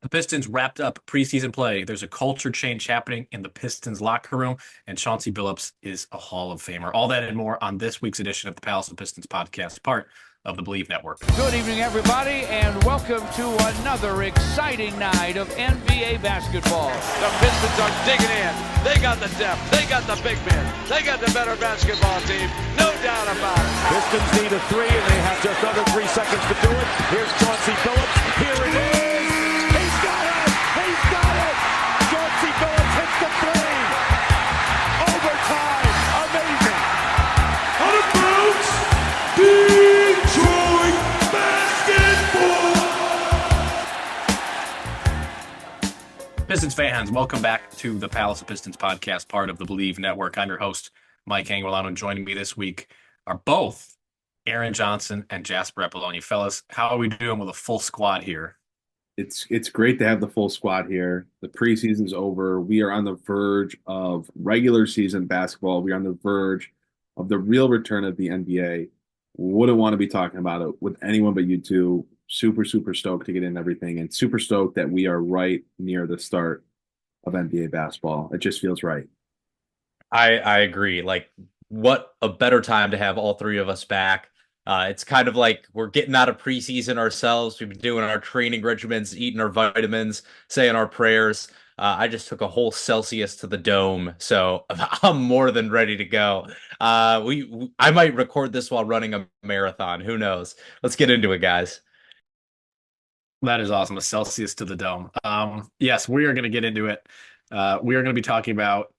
The Pistons wrapped up preseason play. There's a culture change happening in the Pistons locker room, and Chauncey Billups is a Hall of Famer. All that and more on this week's edition of the Palace of Pistons podcast, part of the Believe Network. Good evening, everybody, and welcome to another exciting night of NBA basketball. The Pistons are digging in. They got the depth. They got the big men. They got the better basketball team. No doubt about it. Pistons need a three, and they have just under 3 seconds to do it. Here's Chauncey Billups. Here it is. He's got it. He's got it. Chauncey Billups hits the three. Overtime. Amazing. Out of bounds. Detroit basketball. Pistons fans, welcome back to the Palace of Pistons podcast, part of the Believe Network. I'm your host, Mike Anguilano, and joining me this week are both Aaron Johnson and Jasper Apollonia. Fellas, how are we doing with a full squad here? It's great to have the full squad here. The preseason's over. We are on the verge of regular season basketball. We are on the verge of the real return of the NBA. Wouldn't want to be talking about it with anyone but you two. Super, super stoked to get in everything, and super stoked that we are right near the start of NBA basketball. It just feels right. I agree. Like, what a better time to have all three of us back. It's kind of like we're getting out of preseason ourselves. We've been doing our training regimens, eating our vitamins, saying our prayers. I just took a whole Celsius to the dome, so I'm more than ready to go. I might record this while running a marathon. Who knows? Let's get into it, guys. That is awesome. A Celsius to the dome. Yes, we are going to get into it. We are going to be talking about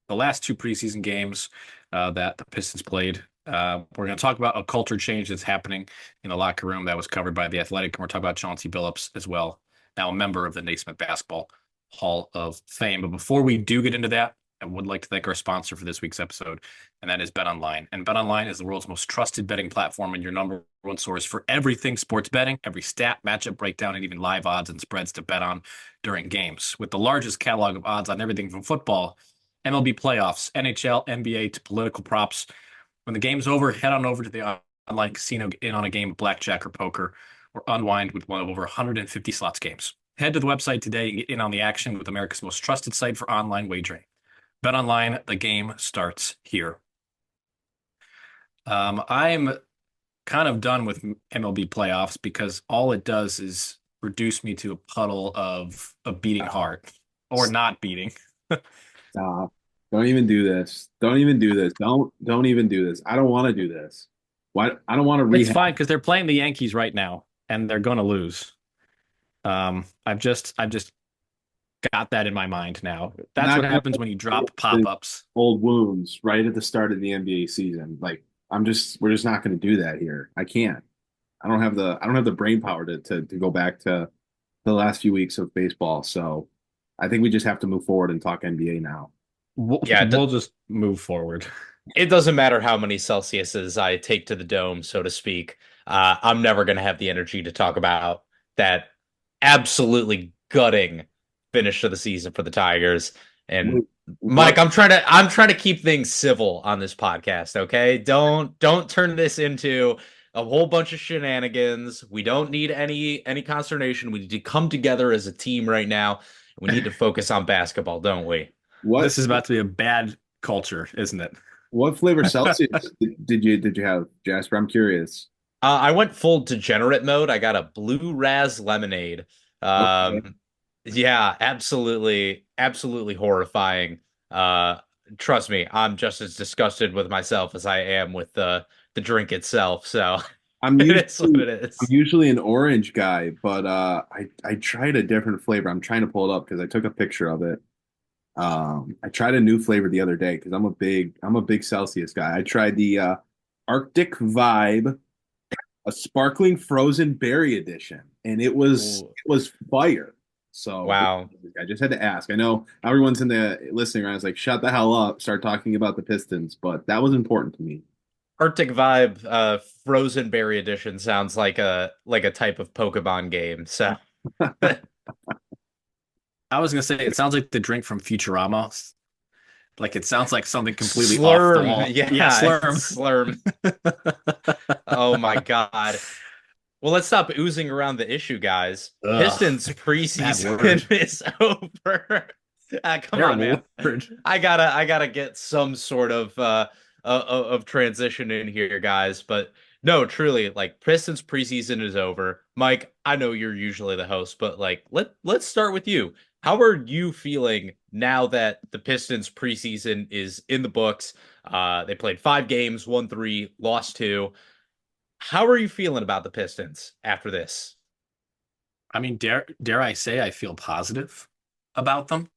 the last two preseason games that the Pistons played. We're going to talk about a culture change that's happening in the locker room that was covered by The Athletic, and we're talking about Chauncey Billups as well, now a member of the Naismith Basketball Hall of Fame. But before we do get into that, I would like to thank our sponsor for this week's episode, and that is BetOnline. And BetOnline is the world's most trusted betting platform and your number one source for everything sports betting, every stat, matchup breakdown, and even live odds and spreads to bet on during games. With the largest catalog of odds on everything from football, MLB playoffs, NHL, NBA, to political props. When the game's over, head on over to the online casino, get in on a game of blackjack or poker, or unwind with one of over 150 slots games. Head to the website today and get in on the action with America's most trusted site for online wagering. BetOnline, the game starts here. I'm kind of done with MLB playoffs because all it does is reduce me to a puddle of a beating heart, or not beating. Stop. Don't even do this. Don't even do this. Don't even do this. I don't want to do this. Why? I don't want to It's fine because they're playing the Yankees right now and they're going to lose. I've just got that in my mind now. That's Not what happens when you drop pop-ups. old wounds right at the start of the NBA season. Like we're just not going to do that here. I can't. I don't have the brain power to go back to the last few weeks of baseball. So I think we just have to move forward and talk NBA now. We'll just move forward. It doesn't matter how many Celsiuses I take to the dome, so to speak. I'm never going to have the energy to talk about that absolutely gutting finish to the season for the Tigers. And Mike, I'm trying to keep things civil on this podcast. Okay, don't turn this into a whole bunch of shenanigans. We don't need any consternation. We need to come together as a team right now. We need to focus on basketball, don't we? This is about to be a bad culture, isn't it? What flavor Celsius did you have, Jasper? I'm curious. I went full degenerate mode. I got a blue raz lemonade. Okay. Yeah, absolutely horrifying. Trust me, I'm just as disgusted with myself as I am with the drink itself. So it is what it is. I'm usually an orange guy, but I tried a different flavor. I'm trying to pull it up because I took a picture of it. I tried a new flavor the other day because I'm a big Celsius guy. I tried the Arctic Vibe, a sparkling frozen berry edition, and it was fire. So wow, I just had to ask. I know everyone's in the listening around is like, shut the hell up, start talking about the Pistons, but that was important to me. Arctic Vibe, frozen berry edition sounds like a type of Pokemon game. So I was gonna say it sounds like the drink from Futurama. Like it sounds like something completely Slurm. off the wall. Yeah, Slurm. Slurm. Oh my God. Well, let's stop oozing around the issue, guys. Ugh, Pistons bad word. preseason is over. Come on, man. Terrible word. I gotta get some sort of transition in here, guys. But no, truly, like Pistons preseason is over. Mike, I know you're usually the host, but like let's start with you. How are you feeling now that the Pistons preseason is in the books? They played 5 games, won 3, lost 2. How are you feeling about the Pistons after this? I mean, dare I say I feel positive about them.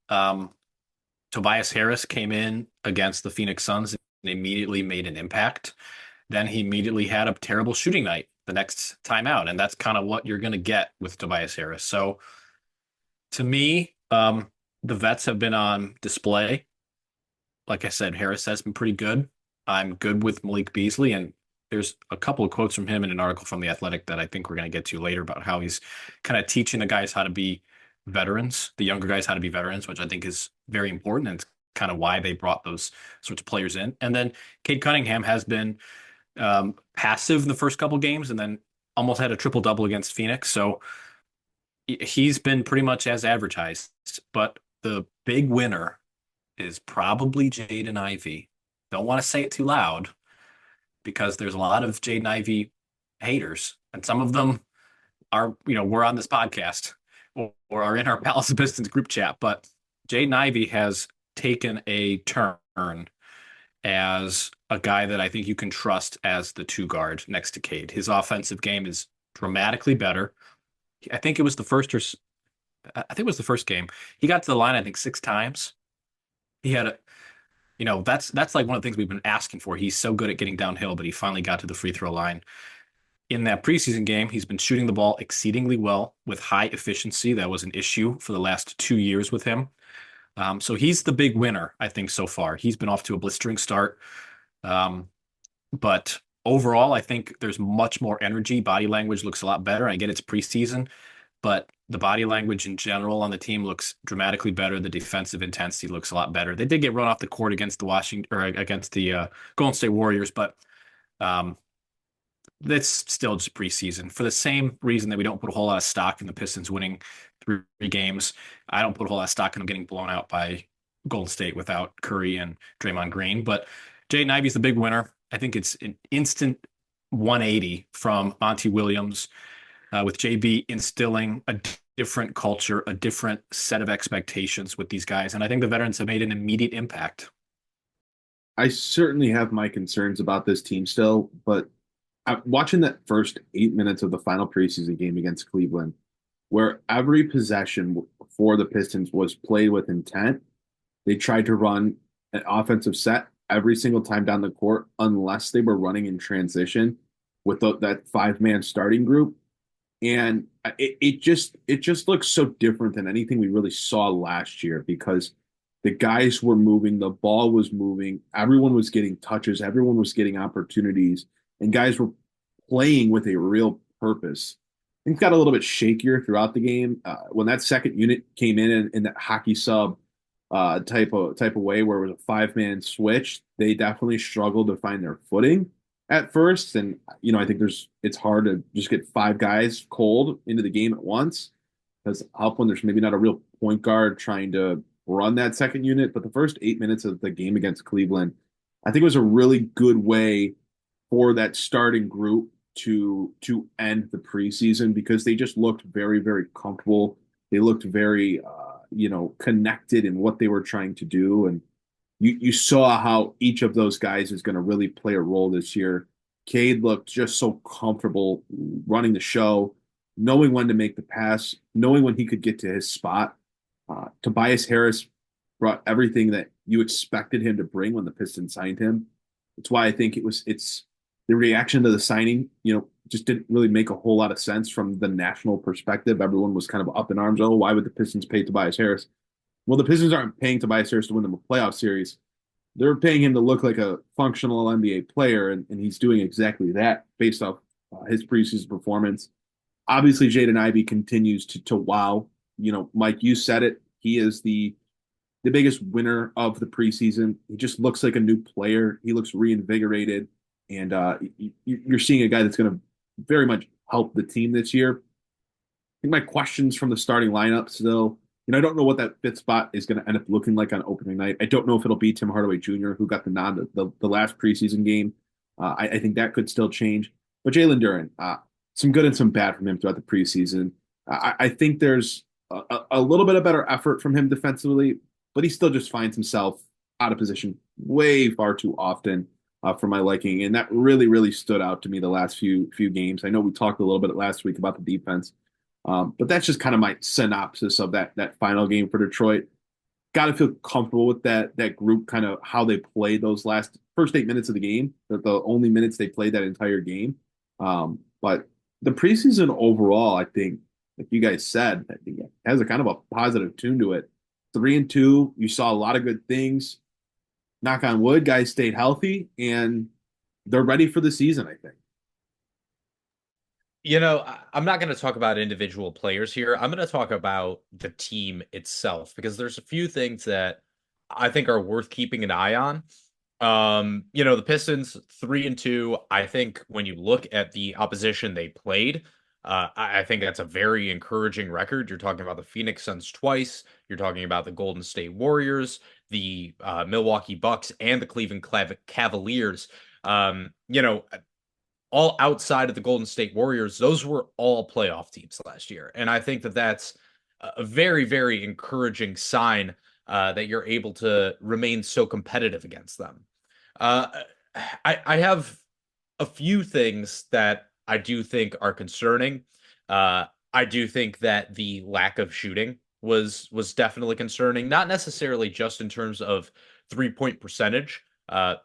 Tobias Harris came in against the Phoenix Suns and immediately made an impact. Then he immediately had a terrible shooting night the next time out, and that's kind of what you're going to get with Tobias Harris. So to me, the vets have been on display. Like I said, Harris has been pretty good. I'm good with Malik Beasley, and there's a couple of quotes from him in an article from The Athletic that I think we're going to get to later about how he's kind of teaching the guys how to be veterans, the younger guys how to be veterans, which I think is very important, and it's kind of why they brought those sorts of players in. And then Cade Cunningham has been passive in the first couple games, and then almost had a triple double against Phoenix. So he's been pretty much as advertised. But the big winner is probably Jaden Ivey. Don't want to say it too loud because there's a lot of Jaden Ivey haters, and some of them are, we're on this podcast or are in our Palace of Pistons group chat. But Jaden Ivey has taken a turn as a guy that I think you can trust as the 2 guard next to Cade. His offensive game is dramatically better. I think it was the first game. He got to the line, I think, 6 times. He had that's like one of the things we've been asking for. He's so good at getting downhill, but he finally got to the free throw line. In that preseason game, he's been shooting the ball exceedingly well with high efficiency. That was an issue for the last 2 years with him. So he's the big winner, I think, so far. He's been off to a blistering start. But overall, I think there's much more energy. Body language looks a lot better. I get it's preseason, but the body language in general on the team looks dramatically better. The defensive intensity looks a lot better. They did get run off the court against the Golden State Warriors, but that's still just preseason. For the same reason that we don't put a whole lot of stock in the Pistons winning 3 games, I don't put a whole lot of stock in them getting blown out by Golden State without Curry and Draymond Green. But Jaden Ivey's the big winner. I think it's an instant 180 from Monty Williams, with JB instilling a different culture, a different set of expectations with these guys. And I think the veterans have made an immediate impact. I certainly have my concerns about this team still, but watching that first 8 minutes of the final preseason game against Cleveland, where every possession for the Pistons was played with intent, they tried to run an offensive set every single time down the court, unless they were running in transition with that 5-man starting group. And it just looks so different than anything we really saw last year, because the guys were moving, the ball was moving, everyone was getting touches, everyone was getting opportunities, and guys were playing with a real purpose. Things got a little bit shakier throughout the game. When that second unit came in that hockey sub type of way, where it was a 5-man switch, they definitely struggled to find their footing at first. And I think it's hard to just get 5 guys cold into the game at once, because help when there's maybe not a real point guard trying to run that second unit. But the first 8 minutes of the game against Cleveland, I think it was a really good way for that starting group to end the preseason, because they just looked very, very comfortable. They looked very connected in what they were trying to do. And you saw how each of those guys is going to really play a role this year. Cade looked just so comfortable running the show, knowing when to make the pass, knowing when he could get to his spot. Tobias Harris brought everything that you expected him to bring when the Pistons signed him. That's why I think it's the reaction to the signing, just didn't really make a whole lot of sense from the national perspective. Everyone was kind of up in arms. Oh, why would the Pistons pay Tobias Harris? Well, the Pistons aren't paying Tobias Harris to win them a playoff series. They're paying him to look like a functional NBA player, and he's doing exactly that based off his preseason performance. Obviously, Jaden Ivey continues to wow. Mike, you said it. He is the biggest winner of the preseason. He just looks like a new player. He looks reinvigorated, and you're seeing a guy that's going to very much help the team this year. I think my questions from the starting lineup still, I don't know what that fifth spot is going to end up looking like on opening night. I don't know if it'll be Tim Hardaway Jr., who got the nod the last preseason game. I think that could still change. But Jalen Duren, some good and some bad from him throughout the preseason. I think there's a little bit of better effort from him defensively, but he still just finds himself out of position way far too often for my liking. And that really, really stood out to me the last few games. I know we talked a little bit last week about the defense. But that's just kind of my synopsis of that final game for Detroit. Got to feel comfortable with that group, kind of how they played those first 8 minutes of the game. They're the only minutes they played that entire game. But the preseason overall, I think, like you guys said, I think it has a kind of a positive tune to it. 3-2, you saw a lot of good things. Knock on wood, guys stayed healthy, and they're ready for the season, I think. I'm not going to talk about individual players here. I'm going to talk about the team itself because there's a few things that I think are worth keeping an eye on. The Pistons 3-2. I think when you look at the opposition they played, I think that's a very encouraging record. You're talking about the Phoenix Suns twice. You're talking about the Golden State Warriors, the Milwaukee Bucks, and the Cleveland Cavaliers. All outside of the Golden State Warriors, those were all playoff teams last year. And I think that that's a very, very encouraging sign that you're able to remain so competitive against them. I have a few things that I do think are concerning. I do think that the lack of shooting was definitely concerning, not necessarily just in terms of 3-point percentage.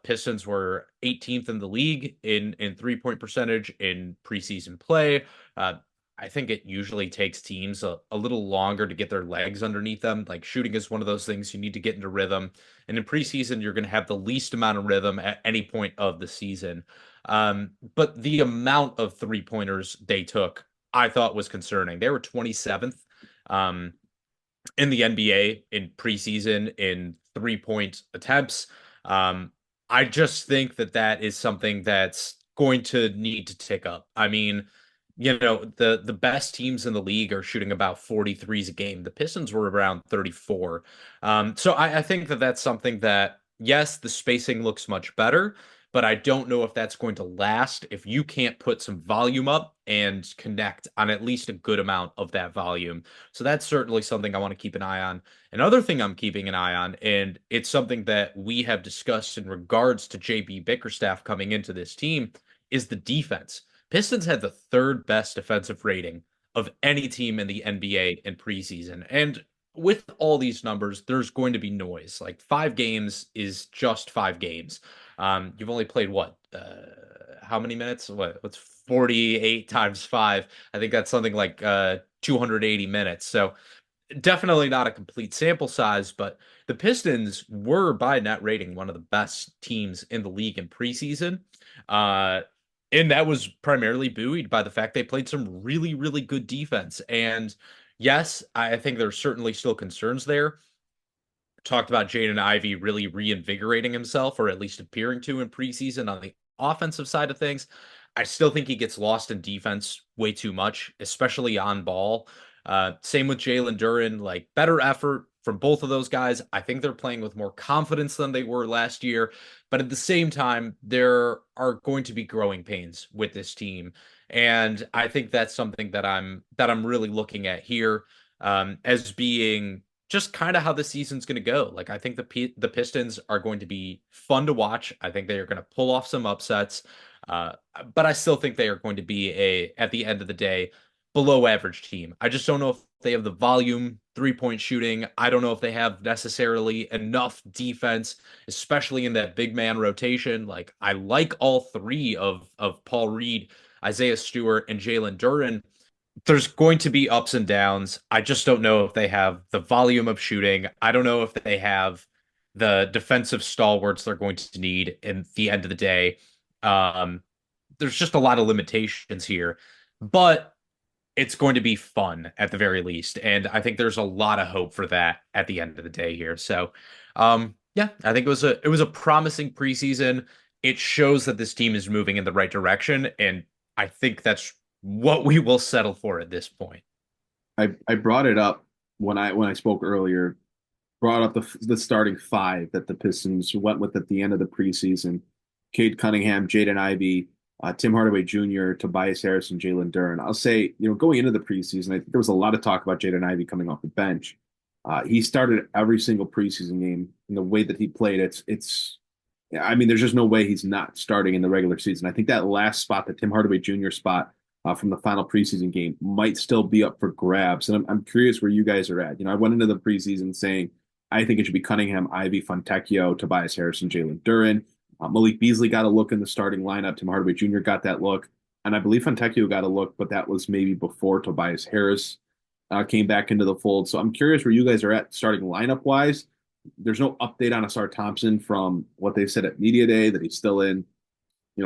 Pistons were 18th in the league in 3-point percentage in preseason play. I think it usually takes teams a little longer to get their legs underneath them. Like shooting is one of those things you need to get into rhythm. And in preseason, you're going to have the least amount of rhythm at any point of the season. But the amount of 3-pointers they took, I thought was concerning. They were 27th in the NBA in preseason in 3-point attempts. I just think that is something that's going to need to tick up. I mean, the best teams in the league are shooting about 43s a game. The Pistons were around 34. So I think that's something that, yes, the spacing looks much better, but I don't know if that's going to last if you can't put some volume up and connect on at least a good amount of that volume. So that's certainly something I want to keep an eye on. Another thing I'm keeping an eye on, and it's something that we have discussed in regards to JB Bickerstaff coming into this team, is the defense. Pistons had the third best defensive rating of any team in the NBA in preseason. And with all these numbers, there's going to be noise. Like 5 games is just 5 games. You've only played how many minutes? What's 48 times 5? I think that's something like 280 minutes. So definitely not a complete sample size, but the Pistons were by net rating one of the best teams in the league in preseason. And that was primarily buoyed by the fact they played some really, really good defense. And yes, I think there's certainly still concerns there. Talked about Jaden Ivey really reinvigorating himself, or at least appearing to in preseason on the offensive side of things. I still think he gets lost in defense way too much, especially on ball. Same with Jalen Duren, like better effort from both of those guys. I think they're playing with more confidence than they were last year. But at the same time, there are going to be growing pains with this team. And I think that's something that I'm really looking at here as being just kind of how the season's going to go. Like, I think the Pistons are going to be fun to watch. I think they are going to pull off some upsets. But I still think they are going to be at the end of the day, below average team. I just don't know if they have the volume, 3-point shooting. I don't know if they have necessarily enough defense, especially in that big man rotation. Like, I like all 3 of Paul Reed, Isaiah Stewart, and Jalen Duren. There's going to be ups and downs. I just don't know if they have the volume of shooting. I don't know if they have the defensive stalwarts they're going to need in the end of the day. There's just a lot of limitations here, but it's going to be fun at the very least. And I think there's a lot of hope for that at the end of the day here. So, yeah, I think it was a promising preseason. It shows that this team is moving in the right direction. And I think that's what we will settle for at this point. I brought it up when I spoke earlier, brought up the starting five that the Pistons went with at the end of the preseason. Cade Cunningham, Jaden Ivey, Tim Hardaway Jr., Tobias Harris, and Jalen Duren. I'll say, going into the preseason, I think there was a lot of talk about Jaden Ivey coming off the bench. He started every single preseason game, and the way that he played, I mean, there's just no way he's not starting in the regular season. I think that last spot, the Tim Hardaway Jr. spot from the final preseason game, might still be up for grabs. And I'm curious where you guys are at. I went into the preseason saying I think it should be Cunningham, Ivy, Fontecchio, Tobias Harris, and Jalen Duren. Malik Beasley got a look in the starting lineup. Tim Hardaway Jr. got that look. And I believe Fontecchio got a look, but that was maybe before Tobias Harris came back into the fold. So I'm curious where you guys are at starting lineup wise. There's no update on Asar Thompson from what they said at Media Day that he's still in,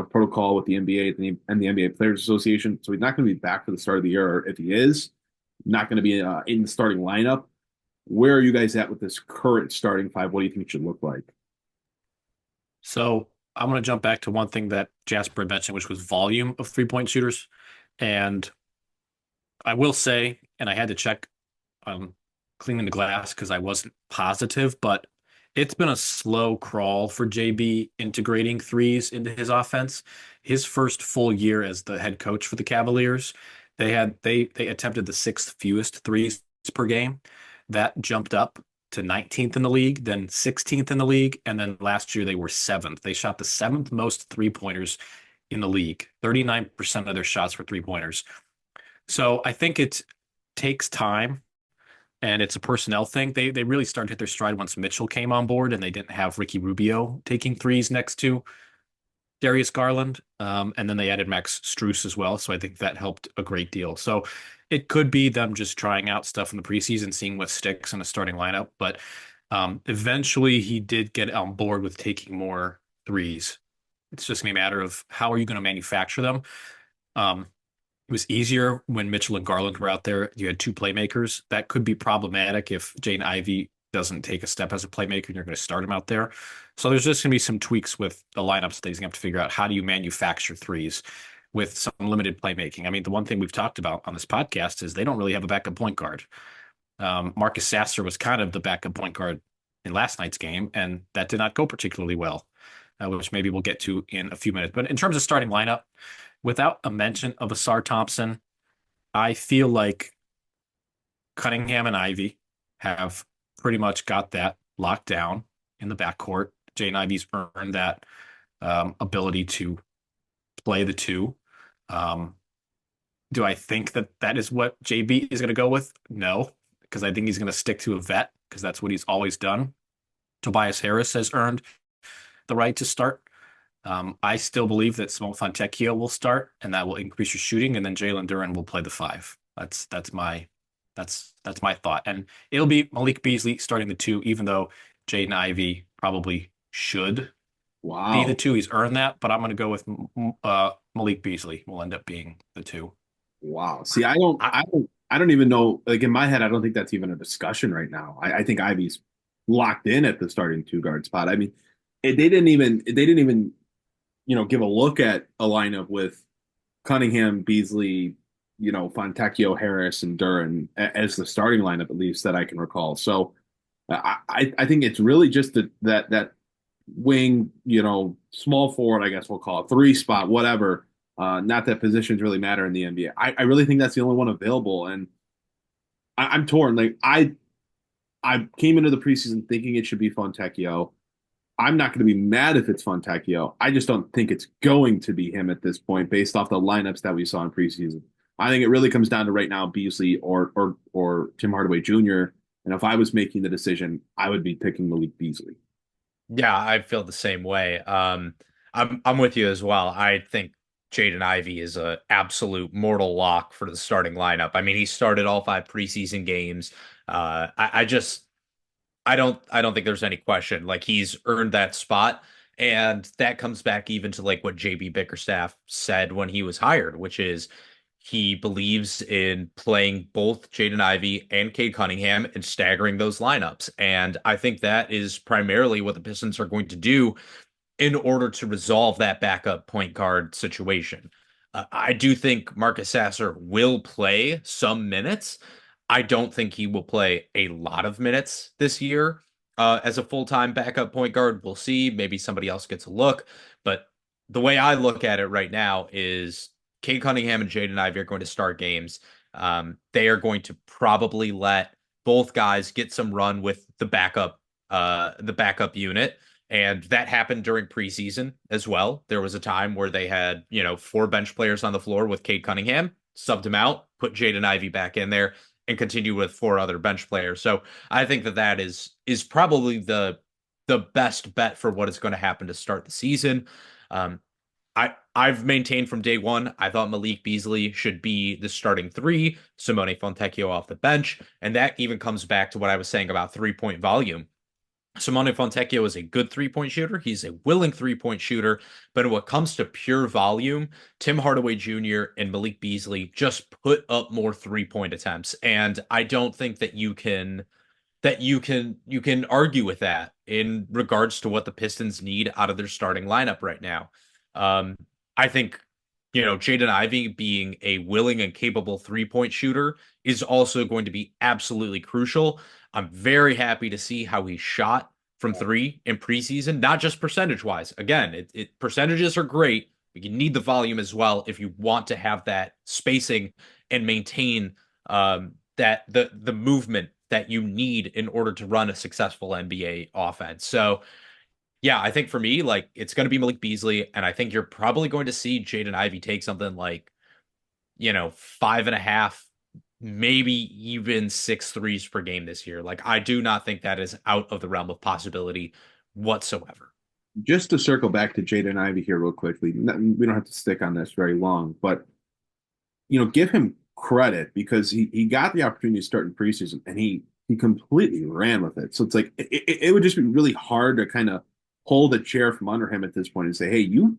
protocol with the NBA and the NBA Players Association. So he's not going to be back for the start of the year. Or if he is, not going to be in the starting lineup. Where are you guys at with this current starting five? What do you think it should look like? So I'm going to jump back to one thing that Jasper had mentioned, which was volume of three-point shooters. And I will say, and I had to check cleaning the glass because I wasn't positive, but it's been a slow crawl for JB integrating threes into his offense. His first full year as the head coach for the Cavaliers, they attempted the sixth fewest threes per game. That jumped up to 19th in the league, then 16th in the league, and then last year they were 7th. They shot the 7th most three-pointers in the league. 39% of their shots were three-pointers. So I think it takes time, and it's a personnel thing. They really started to hit their stride once Mitchell came on board, and they didn't have Ricky Rubio taking threes next to Darius Garland. And then they added Max Strus as well. So I think that helped a great deal. So it could be them just trying out stuff in the preseason, seeing what sticks in a starting lineup. But eventually he did get on board with taking more threes. It's just going to be a matter of how are you going to manufacture them. It was easier when Mitchell and Garland were out there. You had two playmakers. That could be problematic if Jaden Ivey doesn't take a step as a playmaker and you're going to start him out there. So there's just going to be some tweaks with the lineups that he's going to have to figure out. How do you manufacture threes with some limited playmaking? I mean, the one thing we've talked about on this podcast is they don't really have a backup point guard. Marcus Sasser was kind of the backup point guard in last night's game, and that did not go particularly well, which maybe we'll get to in a few minutes. But in terms of starting lineup, without a mention of Asar Thompson, I feel like Cunningham and Ivy have pretty much got that locked down in the backcourt. Jaden Ivey's earned that ability to play the two. Do I think that is what JB is going to go with? No, because I think he's going to stick to a vet because that's what he's always done. Tobias Harris has earned the right to start. I still believe that Simone Fontecchio will start, and that will increase your shooting, and then Jalen Duren will play the five. That's my thought, and it'll be Malik Beasley starting the two, even though Jaden Ivey probably should be the two. He's earned that, but I'm going to go with Malik Beasley will end up being the two. Wow. See, I don't even know. Like in my head, I don't think that's even a discussion right now. I think Ivey's locked in at the starting two guard spot. I mean, they didn't even give a look at a lineup with Cunningham, Beasley, Fontecchio, Harris, and Duren as the starting lineup, at least that I can recall. So I think it's really just that wing, small forward, I guess we'll call it, three spot, whatever. Not that positions really matter in the NBA. I really think that's the only one available, and I'm torn. Like I came into the preseason thinking it should be Fontecchio. I'm not going to be mad if it's Fontecchio. I just don't think it's going to be him at this point, based off the lineups that we saw in preseason. I think it really comes down to right now Beasley or Tim Hardaway Jr. And if I was making the decision, I would be picking Malik Beasley. Yeah, I feel the same way. I'm with you as well. I think Jaden Ivey is a absolute mortal lock for the starting lineup. I mean, he started all 5 preseason games. I don't think there's any question. Like, he's earned that spot, and that comes back even to like what JB Bickerstaff said when he was hired, which is he believes in playing both Jaden Ivey and Cade Cunningham and staggering those lineups. And I think that is primarily what the Pistons are going to do in order to resolve that backup point guard situation. I do think Marcus Sasser will play some minutes. I don't think he will play a lot of minutes this year as a full-time backup point guard. We'll see. Maybe somebody else gets a look. But the way I look at it right now is Cade Cunningham and Jaden Ivey are going to start games. They are going to probably let both guys get some run with the backup unit. And that happened during preseason as well. There was a time where they had, 4 bench players on the floor with Cade Cunningham, subbed him out, put Jaden Ivey back in there, and continue with 4 other bench players. So I think that is probably the best bet for what is going to happen to start the season. I've maintained from day one, I thought Malik Beasley should be the starting 3, Simone Fontecchio off the bench. And that even comes back to what I was saying about 3-point volume. Simone Fontecchio is a good 3-point shooter. He's a willing 3-point shooter. But when it comes to pure volume, Tim Hardaway Jr. and Malik Beasley just put up more 3-point attempts. And I don't think that you can argue with that in regards to what the Pistons need out of their starting lineup right now. I think, Jaden Ivey being a willing and capable 3-point shooter is also going to be absolutely crucial. I'm very happy to see how he shot from 3 in preseason, not just percentage wise. Again, percentages are great, but you need the volume as well if you want to have that spacing and maintain that the movement that you need in order to run a successful NBA offense. So yeah, I think for me, like, it's going to be Malik Beasley, and I think you're probably going to see Jaden Ivey take something like, 5.5, maybe even 6 threes per game this year. Like, I do not think that is out of the realm of possibility whatsoever. Just to circle back to Jaden Ivey here real quickly, we don't have to stick on this very long, but, give him credit because he got the opportunity to start in preseason, and he completely ran with it. So it's like, it would just be really hard to kind of pull the chair from under him at this point and say, hey, you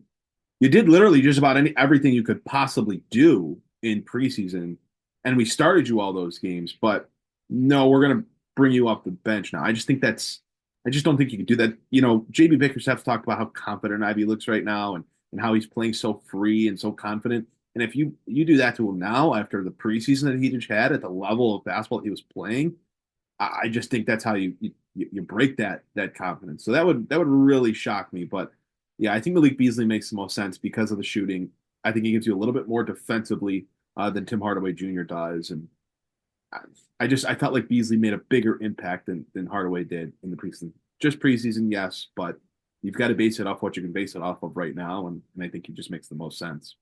did literally just about everything you could possibly do in preseason, and we started you all those games, but no, we're going to bring you off the bench now. I just don't think you can do that. JB Bickerstaff's talked about how confident Ivy looks right now and how he's playing so free and so confident. And if you do that to him now after the preseason that he just had at the level of basketball he was playing, I just think that's how you break that confidence. So that would really shock me. But yeah, I think Malik Beasley makes the most sense because of the shooting. I think he gives you a little bit more defensively than Tim Hardaway Jr. does. And I felt like Beasley made a bigger impact than Hardaway did in the preseason. Just preseason, yes, but you've got to base it off what you can base it off of right now. And I think he just makes the most sense.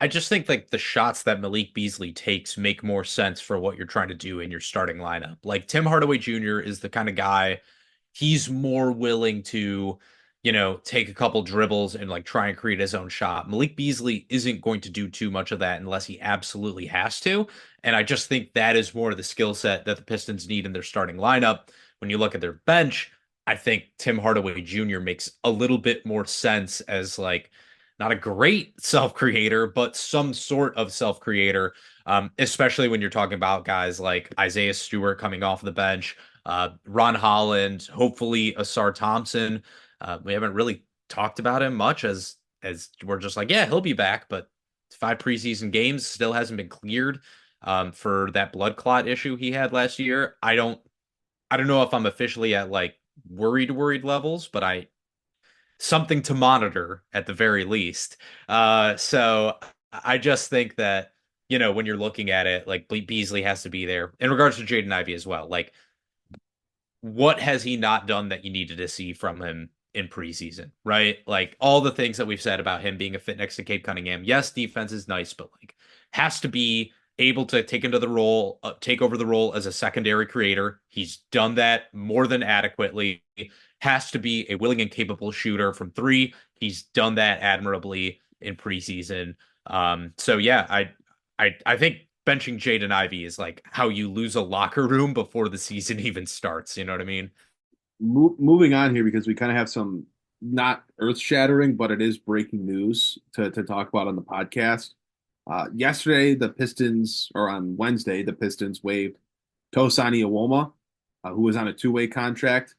I just think like the shots that Malik Beasley takes make more sense for what you're trying to do in your starting lineup. Like Tim Hardaway Jr. is the kind of guy, he's more willing to, take a couple dribbles and like try and create his own shot. Malik Beasley isn't going to do too much of that unless he absolutely has to. And I just think that is more of the skill set that the Pistons need in their starting lineup. When you look at their bench, I think Tim Hardaway Jr. makes a little bit more sense as like, not a great self-creator, but some sort of self-creator, especially when you're talking about guys like Isaiah Stewart coming off the bench, Ron Holland, hopefully Asar Thompson. We haven't really talked about him much as we're just like, yeah, he'll be back, but 5 preseason games still hasn't been cleared for that blood clot issue he had last year. I don't know if I'm officially at like worried levels, but something to monitor at the very least. So I just think that, when you're looking at it, like Beasley has to be there in regards to Jaden Ivey as well. Like, what has he not done that you needed to see from him in preseason, right? Like all the things that we've said about him being a fit next to Cade Cunningham. Yes, defense is nice, but like has to be able to take over the role as a secondary creator. He's done that more than adequately. Has to be a willing and capable shooter from 3. He's done that admirably in preseason. So yeah, I think benching Jaden Ivey is like how you lose a locker room before the season even starts. You know what I mean? Moving on here because we kind of have some not earth-shattering, but it is breaking news to talk about on the podcast. Yesterday, on Wednesday, the Pistons waived Tosani Iwoma, who was on a 2-way contract.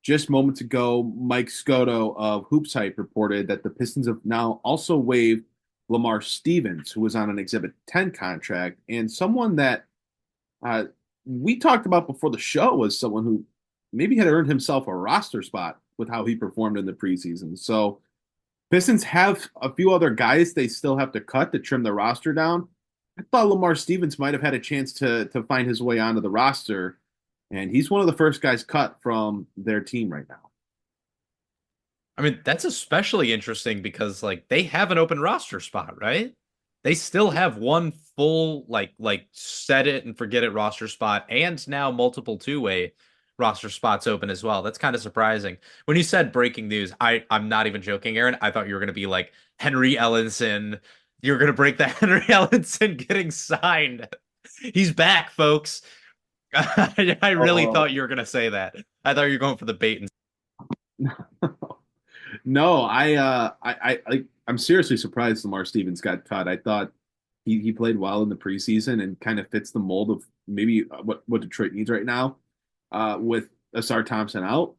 Just moments ago, Mike Scotto of Hoops Hype reported that the Pistons have now also waived Lamar Stevens, who was on an Exhibit 10 contract, and someone that uh, we talked about before the show was someone who maybe had earned himself a roster spot with how he performed in the preseason. So Pistons have a few other guys they still have to cut to trim the roster down. I thought Lamar Stevens might have had a chance to find his way onto the roster, and he's one of the first guys cut from their team right now. I mean, that's especially interesting because like they have an open roster spot, right? They still have one full like set it and forget it roster spot and now multiple two-way roster spots open as well. That's kind of surprising. When you said breaking news, I'm not even joking, Aaron. I thought you were going to be like Henry Ellenson. You're going to break that Henry Ellenson getting signed. He's back, folks. I really thought you were going to say that. I thought you were going for the bait and No, I'm seriously surprised Lamar Stevens got cut. I thought he played well in the preseason and kind of fits the mold of maybe what Detroit needs right now. With Asar Thompson out,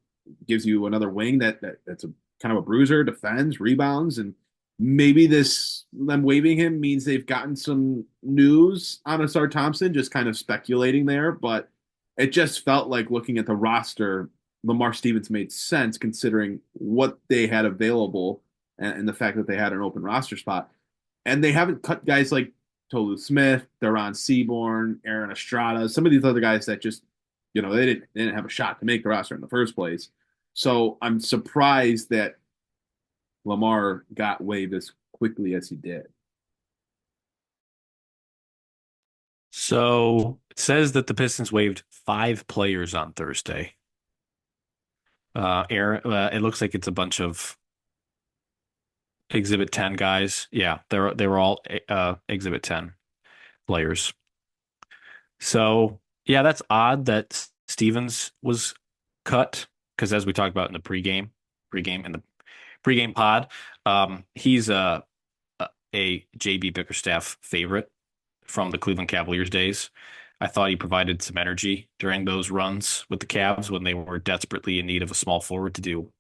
gives you another wing that's a kind of a bruiser, defends, rebounds, and maybe them waiving him means they've gotten some news on Asar Thompson, just kind of speculating there. But it just felt like looking at the roster, Lamar Stevens made sense considering what they had available and the fact that they had an open roster spot. And they haven't cut guys like Tolu Smith, Deron Seaborn, Aaron Estrada, some of these other guys that just, they didn't have a shot to make the roster in the first place. So I'm surprised that Lamar got waived as quickly as he did. So it says that the Pistons waived 5 players on Thursday. Aaron, it looks like it's a bunch of Exhibit 10 guys. Yeah, they were all Exhibit 10 players. So yeah, that's odd that Stevens was cut because as we talked about in the pregame pod, he's a JB Bickerstaff favorite from the Cleveland Cavaliers days. I thought he provided some energy during those runs with the Cavs when they were desperately in need of a small forward to do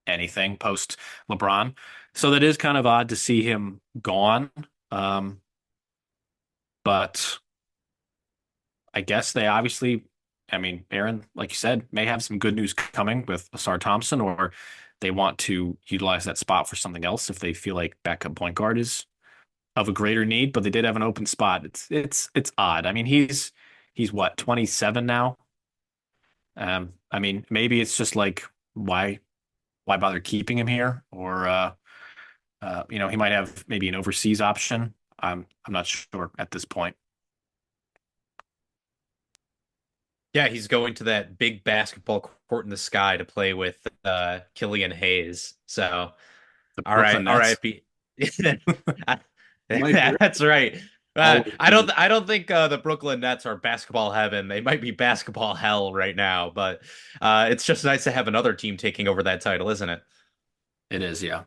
anything post LeBron. So that is kind of odd to see him gone. But I guess they obviously, Aaron, like you said, may have some good news coming with Asar Thompson, or they want to utilize that spot for something else if they feel like backup point guard is of a greater need, but they did have an open spot. It's odd. He's what, 27 now? Maybe it's just like why bother keeping him here? Or he might have maybe an overseas option. I'm not sure at this point. yeah, he's going to that big basketball court in the sky to play with Killian Hayes. So all right, RIP. That's right. I don't think the Brooklyn Nets are basketball heaven. They might be basketball hell right now, but it's just nice to have another team taking over that title, isn't it? It is, yeah.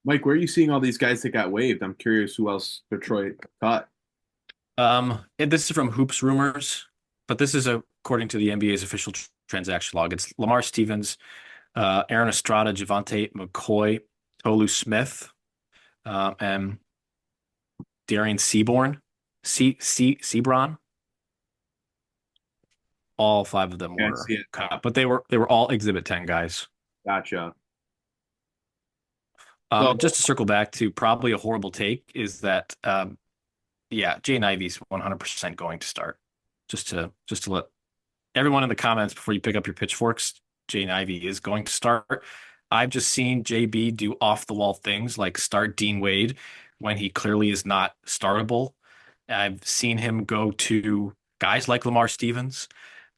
Mike, where are you seeing all these guys that got waived? I'm curious who else Detroit cut. This is from Hoops Rumors, but this is according to the NBA's official transaction log. It's Lamar Stevens, Aaron Estrada, Javante McCoy, Tolu Smith, and Darian Seaborn. Sebron. All 5 of them were cut, but they were all Exhibit 10 guys. Gotcha. Just to circle back to probably a horrible take is that Jaden Ivey's 100% going to start. Just to let everyone in the comments before you pick up your pitchforks, Jaden Ivey is going to start. I've just seen JB do off the wall things like start Dean Wade when he clearly is not startable. I've seen him go to guys like Lamar Stevens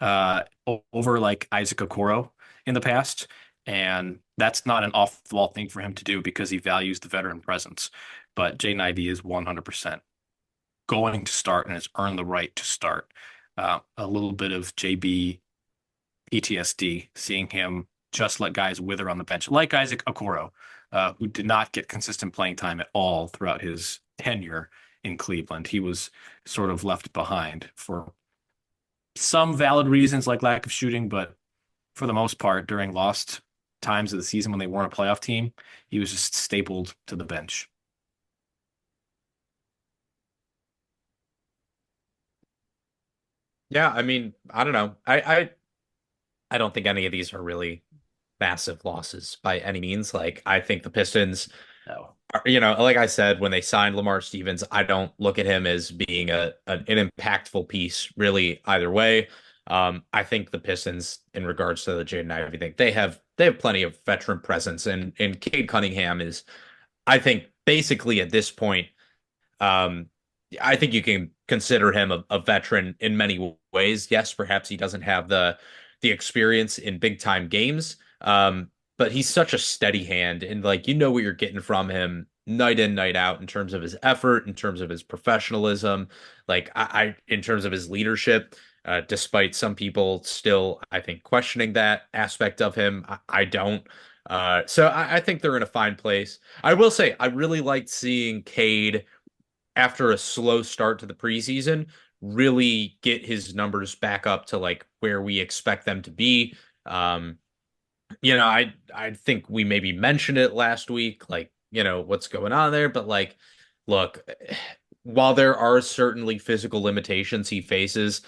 over like Isaac Okoro in the past. And that's not an off the wall thing for him to do because he values the veteran presence. But Jaden Ivey is 100% going to start and has earned the right to start. A little bit of JB PTSD, seeing him just let guys wither on the bench, like Isaac Okoro, who did not get consistent playing time at all throughout his tenure in Cleveland. He was sort of left behind for some valid reasons like lack of shooting, but for the most part, during lost times of the season when they weren't a playoff team, he was just stapled to the bench. Yeah, I mean, I don't know. I don't think any of these are really massive losses by any means. Like, I think the Pistons No. like I said, when they signed Lamar Stevens, I don't look at him as being an impactful piece really either way. I think the Pistons, in regards to the Jaden Ivey thing, they have plenty of veteran presence, and Cade Cunningham is, I think, basically at this point, um, I think you can consider him a veteran in many ways. Yes, perhaps he doesn't have the experience in big time games, but he's such a steady hand, and like what you're getting from him night in, night out in terms of his effort, in terms of his professionalism, like I in terms of his leadership. Despite some people still, I think, questioning that aspect of him, I don't. So I think they're in a fine place. I will say I really liked seeing Cade after a slow start to the preseason, really get his numbers back up to like where we expect them to be. Um, I think we maybe mentioned it last week, like, what's going on there, but like, look, while there are certainly physical limitations he faces,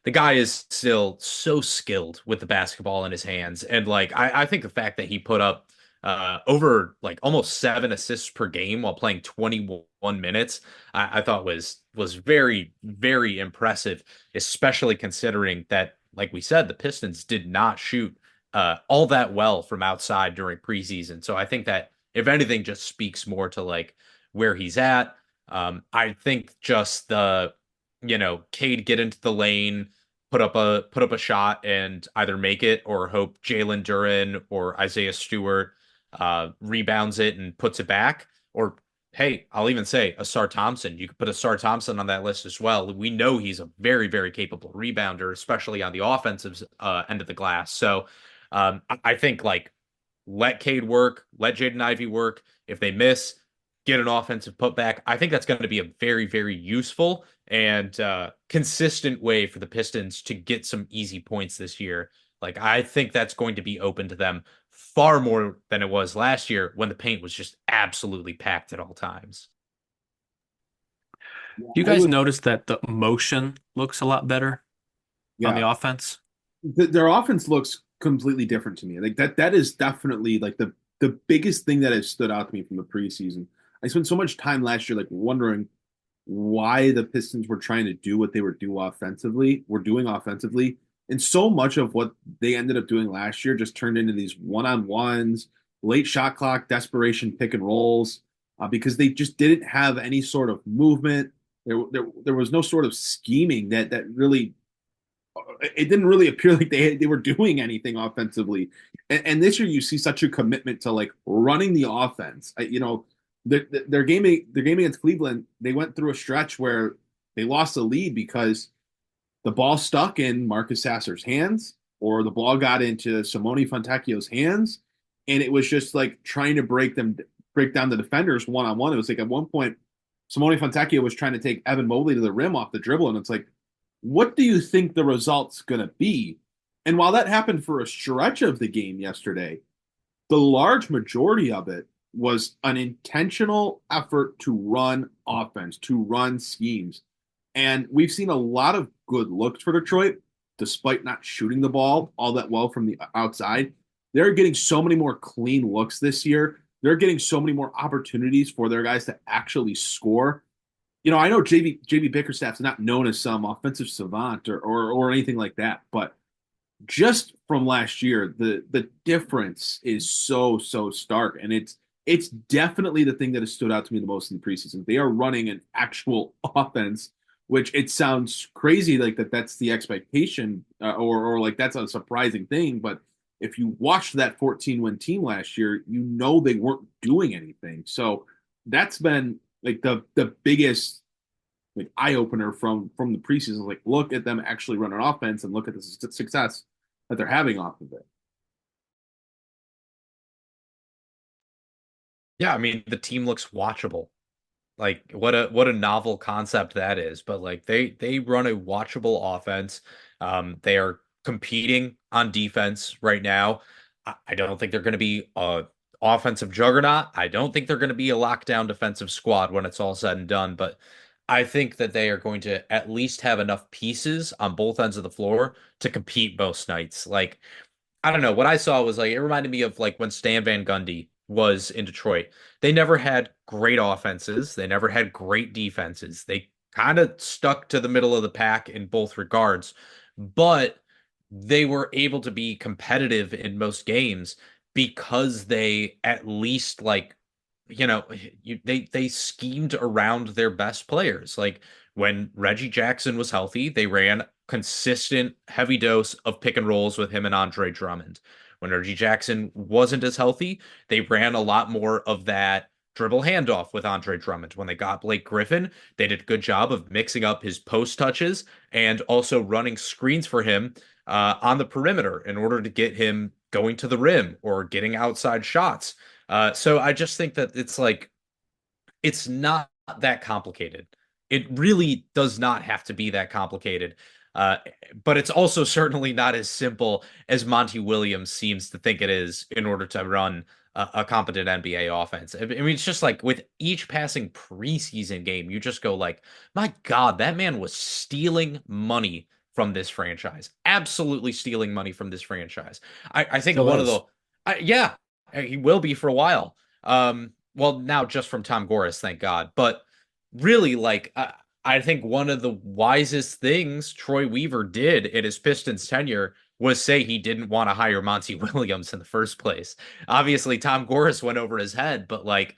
the guy is still so skilled with the basketball in his hands. And like, I think the fact that he put up over like almost 7 assists per game while playing 21 minutes, I thought was very, very impressive, especially considering that, like we said, the Pistons did not shoot all that well from outside during preseason. So I think that if anything, just speaks more to like where he's at. I think just Cade get into the lane, put up a shot and either make it or hope Jalen Duren or Isaiah Stewart rebounds it and puts it back. Or hey, I'll even say Asar Thompson. You could put Asar Thompson on that list as well. We know he's a very, very capable rebounder, especially on the offensive end of the glass. So I think like let Cade work, let Jaden Ivey work. If they miss, get an offensive putback. I think that's going to be a very, very useful and consistent way for the Pistons to get some easy points this year. Like, I think that's going to be open to them far more than it was last year when the paint was just absolutely packed at all times. You guys notice that the motion looks a lot better on the Yeah, offense? their offense looks completely different to me. Like that is definitely like the biggest thing that has stood out to me from the preseason. I spent so much time last year like wondering why the Pistons were trying to do what they were doing offensively. And so much of what they ended up doing last year just turned into these one-on-ones, late shot clock, desperation pick and rolls, because they just didn't have any sort of movement. There was no sort of scheming that really it didn't really appear like they were doing anything offensively. And this year you see such a commitment to like running the offense. Their game against Cleveland, they went through a stretch where they lost the lead because the ball stuck in Marcus Sasser's hands or the ball got into Simone Fontecchio's hands, and it was just like trying to break down the defenders one on one. It was like at one point Simone Fontecchio was trying to take Evan Mobley to the rim off the dribble, and it's like, what do you think the result's going to be? And while that happened for a stretch of the game yesterday, the large majority of it was an intentional effort to run offense, to run schemes. And we've seen a lot of good looks for Detroit, despite not shooting the ball all that well from the outside. They're getting so many more clean looks this year. They're getting so many more opportunities for their guys to actually score. I know JB Bickerstaff's not known as some offensive savant or anything like that, but just from last year, the difference is so stark, and it's definitely the thing that has stood out to me the most in the preseason. They are running an actual offense, which it sounds crazy like that's the expectation, or like that's a surprising thing, but if you watched that 14-win team last year, they weren't doing anything. So that's been like the biggest like eye opener from the preseason. Like, look at them actually run an offense and look at the success that they're having off of it. Yeah, I mean, the team looks watchable. Like, what a novel concept that is. But like they run a watchable offense. They are competing on defense right now. I don't think they're going to be a offensive juggernaut. I don't think they're going to be a lockdown defensive squad when it's all said and done. But I think that they are going to at least have enough pieces on both ends of the floor to compete most nights. Like, I don't know. What I saw was like it reminded me of like when Stan Van Gundy was in Detroit. They never had great offenses. They never had great defenses. They kind of stuck to the middle of the pack in both regards, but they were able to be competitive in most games because they at least like they schemed around their best players. Like when Reggie Jackson was healthy, they ran consistent heavy dose of pick and rolls with him and Andre Drummond. When Reggie Jackson wasn't as healthy, they ran a lot more of that dribble handoff with Andre Drummond. When they got Blake Griffin, they did a good job of mixing up his post touches and also running screens for him on the perimeter in order to get him going to the rim or getting outside shots. So I just think that it's like it's not that complicated. It really does not have to be that complicated. Uh, but it's also certainly not as simple as Monty Williams seems to think it is in order to run a competent NBA offense. I mean, it's just like with each passing preseason game, you just go like, my God, that man was stealing money from this franchise. Absolutely stealing money from this franchise. I think Still one of is. yeah, he will be for a while. Well, now just from Tom Gores, thank God. But really, like, I think one of the wisest things Troy Weaver did in his Pistons tenure was say he didn't want to hire Monty Williams in the first place. Obviously, Tom Gores went over his head, but like,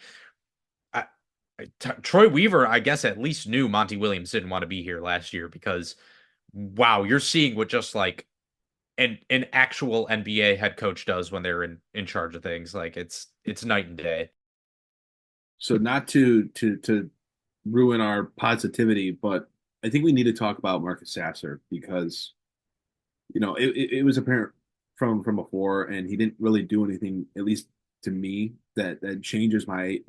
Troy Weaver, I guess, at least knew Monty Williams didn't want to be here last year because, wow, you're seeing what just like an actual NBA head coach does when they're in charge of things. Like it's night and day. So not to ruin our positivity, but I think we need to talk about Marcus Sasser because it was apparent from before, and he didn't really do anything, at least to me, that changes my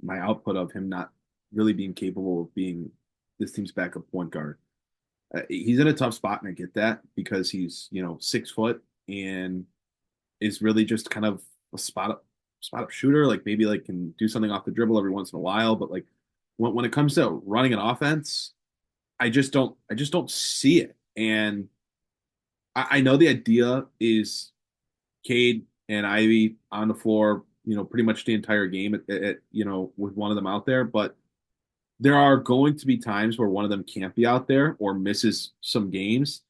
output of him not really being capable of being this team's backup point guard. He's in a tough spot, and I get that because he's 6 foot and is really just kind of a spot up shooter. Like maybe like can do something off the dribble every once in a while, but like when it comes to running an offense, I just don't see it. And I know the idea is Cade and Ivy on the floor, pretty much the entire game with one of them out there, but there are going to be times where one of them can't be out there or misses some games.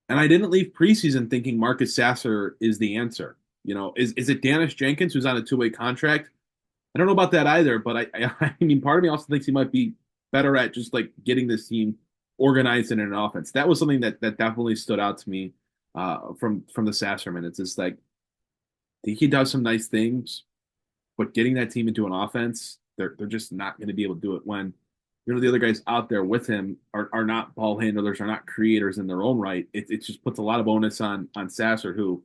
And I didn't leave preseason thinking Marcus Sasser is the answer. Is it Danis Jenkins who's on a two-way contract? I don't know about that either, but I mean, part of me also thinks he might be better at just like getting this team organized in an offense. That was something that definitely stood out to me from the Sasser minutes. It's like I think he does some nice things, but getting that team into an offense, they're just not going to be able to do it when the other guys out there with him are not ball handlers, are not creators in their own right. It just puts a lot of onus on Sasser, who,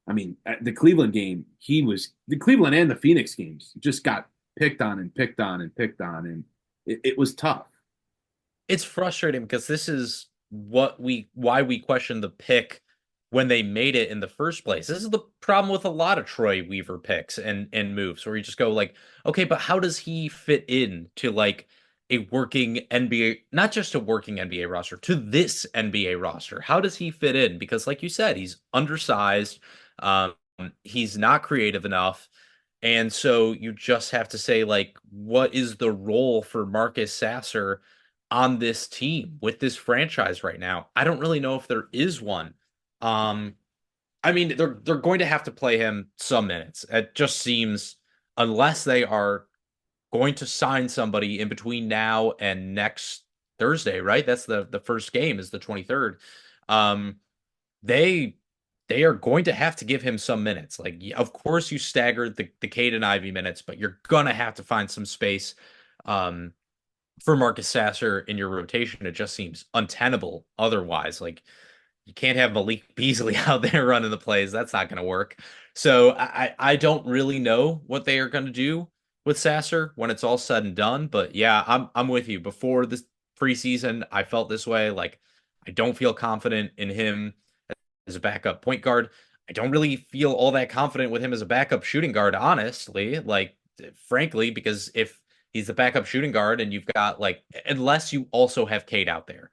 I mean, at the Cleveland game, the Cleveland and the Phoenix games just got picked on and picked on and picked on, and it was tough. It's frustrating because this is why we question the pick when they made it in the first place. This is the problem with a lot of Troy Weaver picks and moves where you just go like, okay, but how does he fit in to like a working NBA, not just a working NBA roster, to this NBA roster? How does he fit in? Because like you said, he's undersized. Um, he's not creative enough. And so you just have to say, like, what is the role for Marcus Sasser on this team with this franchise right now? I don't really know if there is one. Um, I mean, they're going to have to play him some minutes. It just seems, unless they are going to sign somebody in between now and next Thursday, right? That's the first game is the 23rd. Um, they they are going to have to give him some minutes. Like, of course, you staggered the Cade and Ivy minutes, but you're gonna have to find some space um, for Marcus Sasser in your rotation. It just seems untenable otherwise. Like, you can't have Malik Beasley out there running the plays. That's not going to work. So I don't really know what they are going to do with Sasser when it's all said and done. But yeah, I'm with you. Before this preseason, I felt this way. Like, I don't feel confident in him as a backup point guard. I don't really feel all that confident with him as a backup shooting guard, honestly. Like, frankly, because He's the backup shooting guard, and you've got like, unless you also have Cade out there.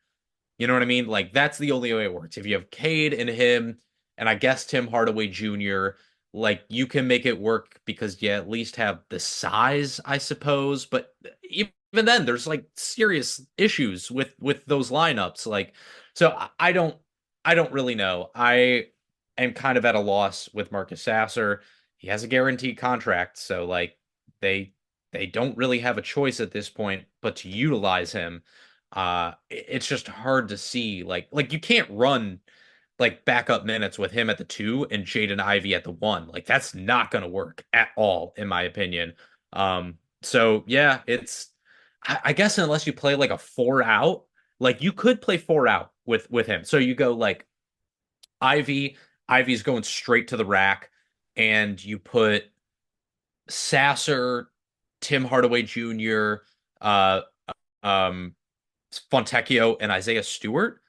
You know what I mean? Like that's the only way it works. If you have Cade and him, and I guess Tim Hardaway Jr., like you can make it work because you at least have the size, I suppose. But even then, there's like serious issues with those lineups. Like, so I don't really know. I am kind of at a loss with Marcus Sasser. He has a guaranteed contract, so like they they don't really have a choice at this point but to utilize him. It's just hard to see like you can't run like backup minutes with him at the 2 and Jaden Ivey at the 1. Like that's not going to work at all in my opinion. So yeah, it's I guess unless you play like a 4 out, like you could play 4 out with him. So you go like Ivy, Ivy's going straight to the rack, and you put Sasser, Tim Hardaway Jr., uh, um, Fontecchio, and Isaiah Stewart.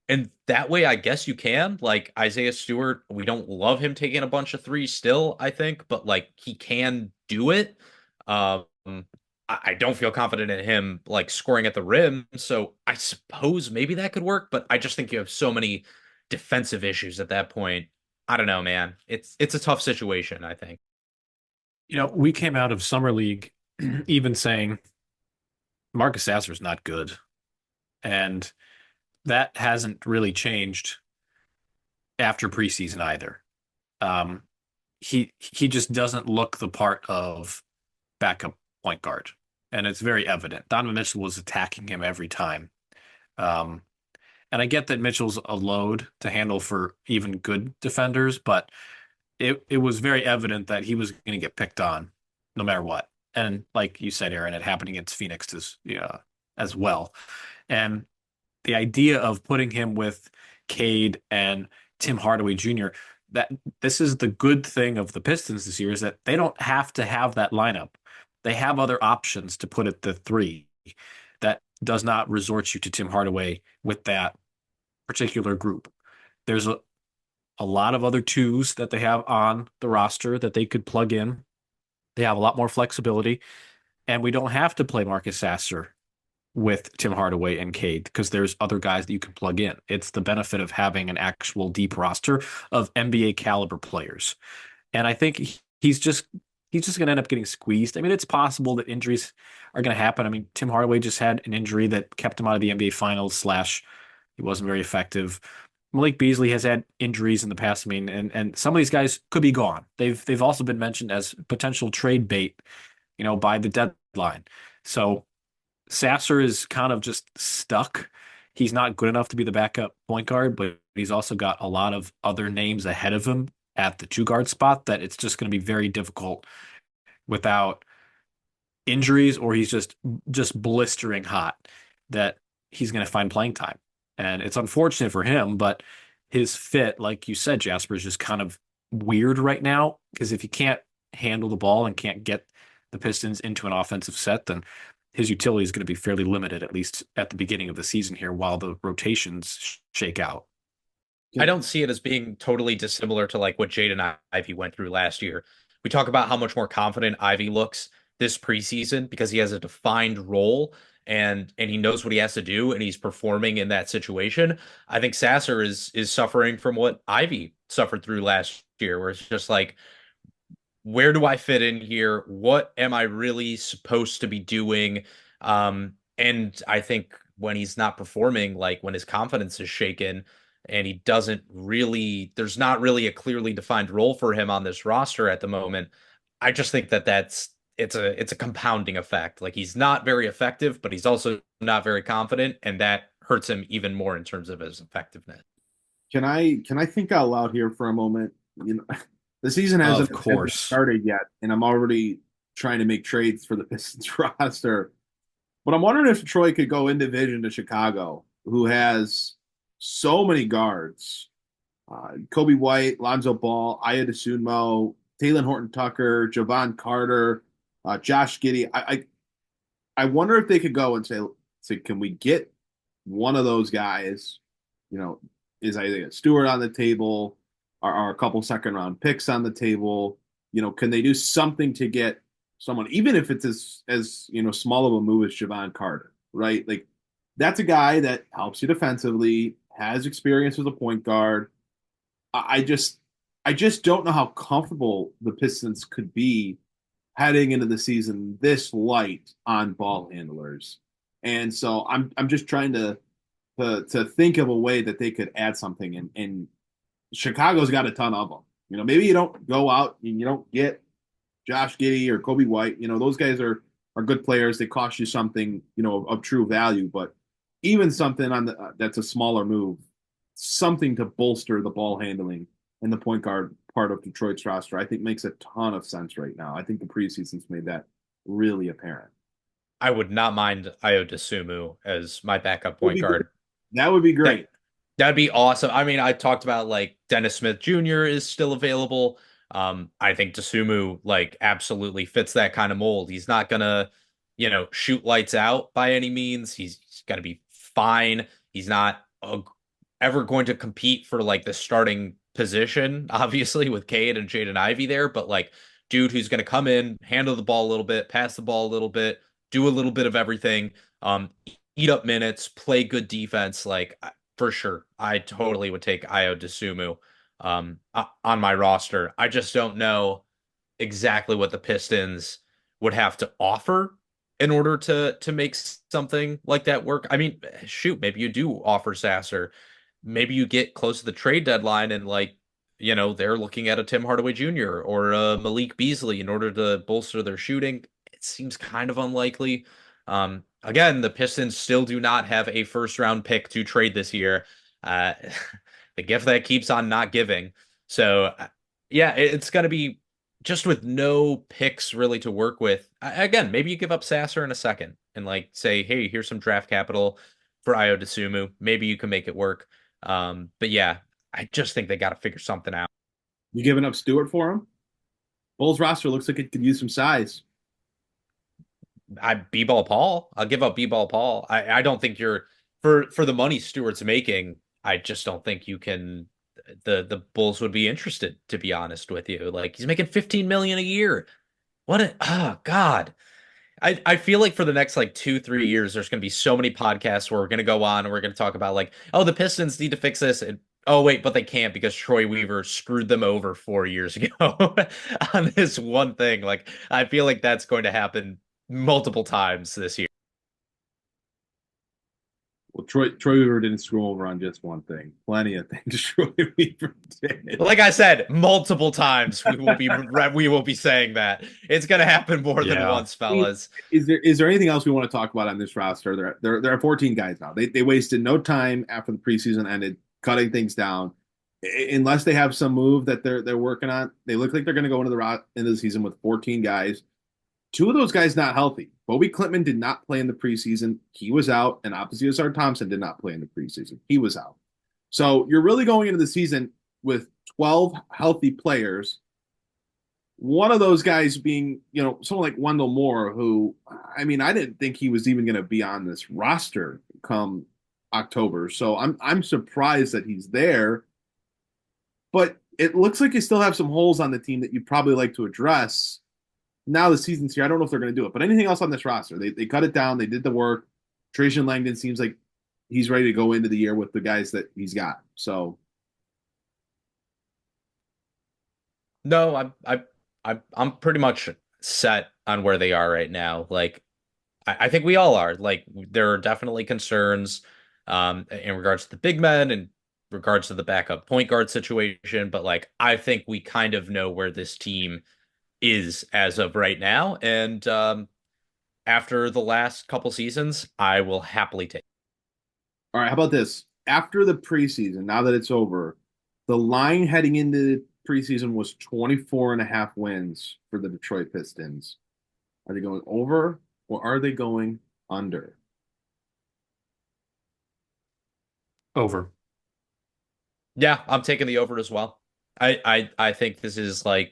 And that way, I guess you can. Like Isaiah Stewart, we don't love him taking a bunch of threes still, I think, but like he can do it. I don't feel confident in him like scoring at the rim. So I suppose maybe that could work, but I just think you have so many defensive issues at that point. I don't know, man. It's a tough situation, I think. We came out of summer league even saying Marcus Sasser is not good, and that hasn't really changed after preseason either. He just doesn't look the part of backup point guard, and it's very evident. Donovan Mitchell was attacking him every time. And I get that Mitchell's a load to handle for even good defenders, but it was very evident that he was going to get picked on no matter what. And like you said, Aaron, it happened against Phoenix as well. And the idea of putting him with Cade and Tim Hardaway Jr., that this is the good thing of the Pistons this year is that they don't have to have that lineup. They have other options to put at the 3 that does not resort you to Tim Hardaway with that particular group. There's a lot of other 2s that they have on the roster that they could plug in. They have a lot more flexibility, and we don't have to play Marcus Sasser with Tim Hardaway and Cade because there's other guys that you can plug in. It's the benefit of having an actual deep roster of NBA caliber players. And I think he's just going to end up getting squeezed. I mean, it's possible that injuries are going to happen. I mean, Tim Hardaway just had an injury that kept him out of the NBA Finals / he wasn't very effective. Malik Beasley has had injuries in the past. I mean, and some of these guys could be gone. They've also been mentioned as potential trade bait, by the deadline. So Sasser is kind of just stuck. He's not good enough to be the backup point guard, but he's also got a lot of other names ahead of him at the 2 guard spot that it's just going to be very difficult without injuries, or he's just blistering hot that he's going to find playing time. And it's unfortunate for him, but his fit, like you said, Jasper, is just kind of weird right now because if he can't handle the ball and can't get the Pistons into an offensive set, then his utility is going to be fairly limited, at least at the beginning of the season here, while the rotations shake out. I don't see it as being totally dissimilar to like what Jaden Ivey went through last year. We talk about how much more confident Ivy looks this preseason because he has a defined role and he knows what he has to do and he's performing in that situation. I think Sasser is suffering from what Ivy suffered through last year, where it's just like, where do I fit in here? What am I really supposed to be doing? And I think when he's not performing, like when his confidence is shaken and he doesn't really, there's not really a clearly defined role for him on this roster at the moment. I just think it's a compounding effect. Like he's not very effective, but he's also not very confident, and that hurts him even more in terms of his effectiveness. Can I think out loud here for a moment? The season hasn't started yet, and I'm already trying to make trades for the Pistons roster. But I'm wondering if Detroit could go in division to Chicago, who has so many guards. Kobe White, Lonzo Ball, Aya DeSunmo, Talen Horton-Tucker, Javon Carter, Josh Giddey. I wonder if they could go and say, can we get one of those guys? Is Isaiah Stewart on the table? Are a couple second round picks on the table? Can they do something to get someone, even if it's as small of a move as Javon Carter, right? Like that's a guy that helps you defensively, has experience as a point guard. I just I just don't know how comfortable the Pistons could be heading into the season this light on ball handlers. And so I'm just trying to think of a way that they could add something, and Chicago's got a ton of them. Maybe you don't go out and you don't get Josh Giddey or Kobe White. Those guys are good players. They cost you something, of true value, but even something on that's a smaller move, something to bolster the ball handling and the point guard part of Detroit's roster, I think makes a ton of sense right now. I think the preseason's made that really apparent. I would not mind Ayo Dosunmu as my backup point guard. That would be great. That'd be awesome. I mean, I talked about like Dennis Smith Jr. is still available. I think Dosunmu like absolutely fits that kind of mold. He's not gonna, shoot lights out by any means. He's gonna be fine. He's not ever going to compete for like the starting position, obviously with Cade and Jaden Ivey there, but like dude who's gonna come in, handle the ball a little bit, pass the ball a little bit, do a little bit of everything, eat up minutes, play good defense. Like for sure, I totally would take Ayo Dosunmu on my roster. I just don't know exactly what the Pistons would have to offer in order to make something like that work. I mean, shoot, maybe you do offer Sasser. Maybe you get close to the trade deadline and they're looking at a Tim Hardaway Jr. or a Malik Beasley in order to bolster their shooting. It seems kind of unlikely. Again, the Pistons still do not have a first-round pick to trade this year. The gift that keeps on not giving. So, yeah, it's going to be just with no picks really to work with. Again, maybe you give up Sasser in a second and say, hey, here's some draft capital for Ayo Dosunmu. Maybe you can make it work. But yeah, I just think they got to figure something out. You giving up Stewart for him? Bulls roster looks like it could use some size. B-ball Paul. I'll give up B-ball Paul. I don't think you're for the money Stewart's making. I just don't think you can. The Bulls would be interested, to be honest with you. Like he's making $15 million a year. God. I feel like for the next 2-3 years, there's going to be so many podcasts where we're going to go on and we're going to talk about the Pistons need to fix this. And oh wait, but they can't because Troy Weaver screwed them over 4 years ago on this one thing. I feel like that's going to happen multiple times this year. Well, Troy Weaver didn't screw over on just one thing. Plenty of things Troy Weaver did. Like I said, multiple times we will be saying that. It's going to happen more than once, fellas. Is there anything else we want to talk about on this roster? There are 14 guys now. They wasted no time after the preseason ended cutting things down. Unless they have some move that they're working on, they look like they're going to go into the season with 14 guys. 2 of those guys not healthy. Bobby Klintman did not play in the preseason. He was out, and Opposite Thompson did not play in the preseason. He was out. So you're really going into the season with 12 healthy players. One of those guys being, someone like Wendell Moore, who, I didn't think he was even going to be on this roster come October. So I'm surprised that he's there. But it looks like you still have some holes on the team that you'd probably like to address. Now the season's here. I don't know if they're going to do it, but anything else on this roster, they cut it down. They did the work. Trajan Langdon seems like he's ready to go into the year with the guys that he's got. So, no, I'm pretty much set on where they are right now. I think we all are. There are definitely concerns in regards to the big men and regards to the backup point guard situation, but I think we kind of know where this team is as of right now, and after the last couple seasons, I will happily take. All right, how about this? After the preseason, now that it's over, the line heading into preseason was 24.5 wins for the Detroit Pistons. Are they going over or are they going under? Over. Yeah, I'm taking the over as well. I think this is a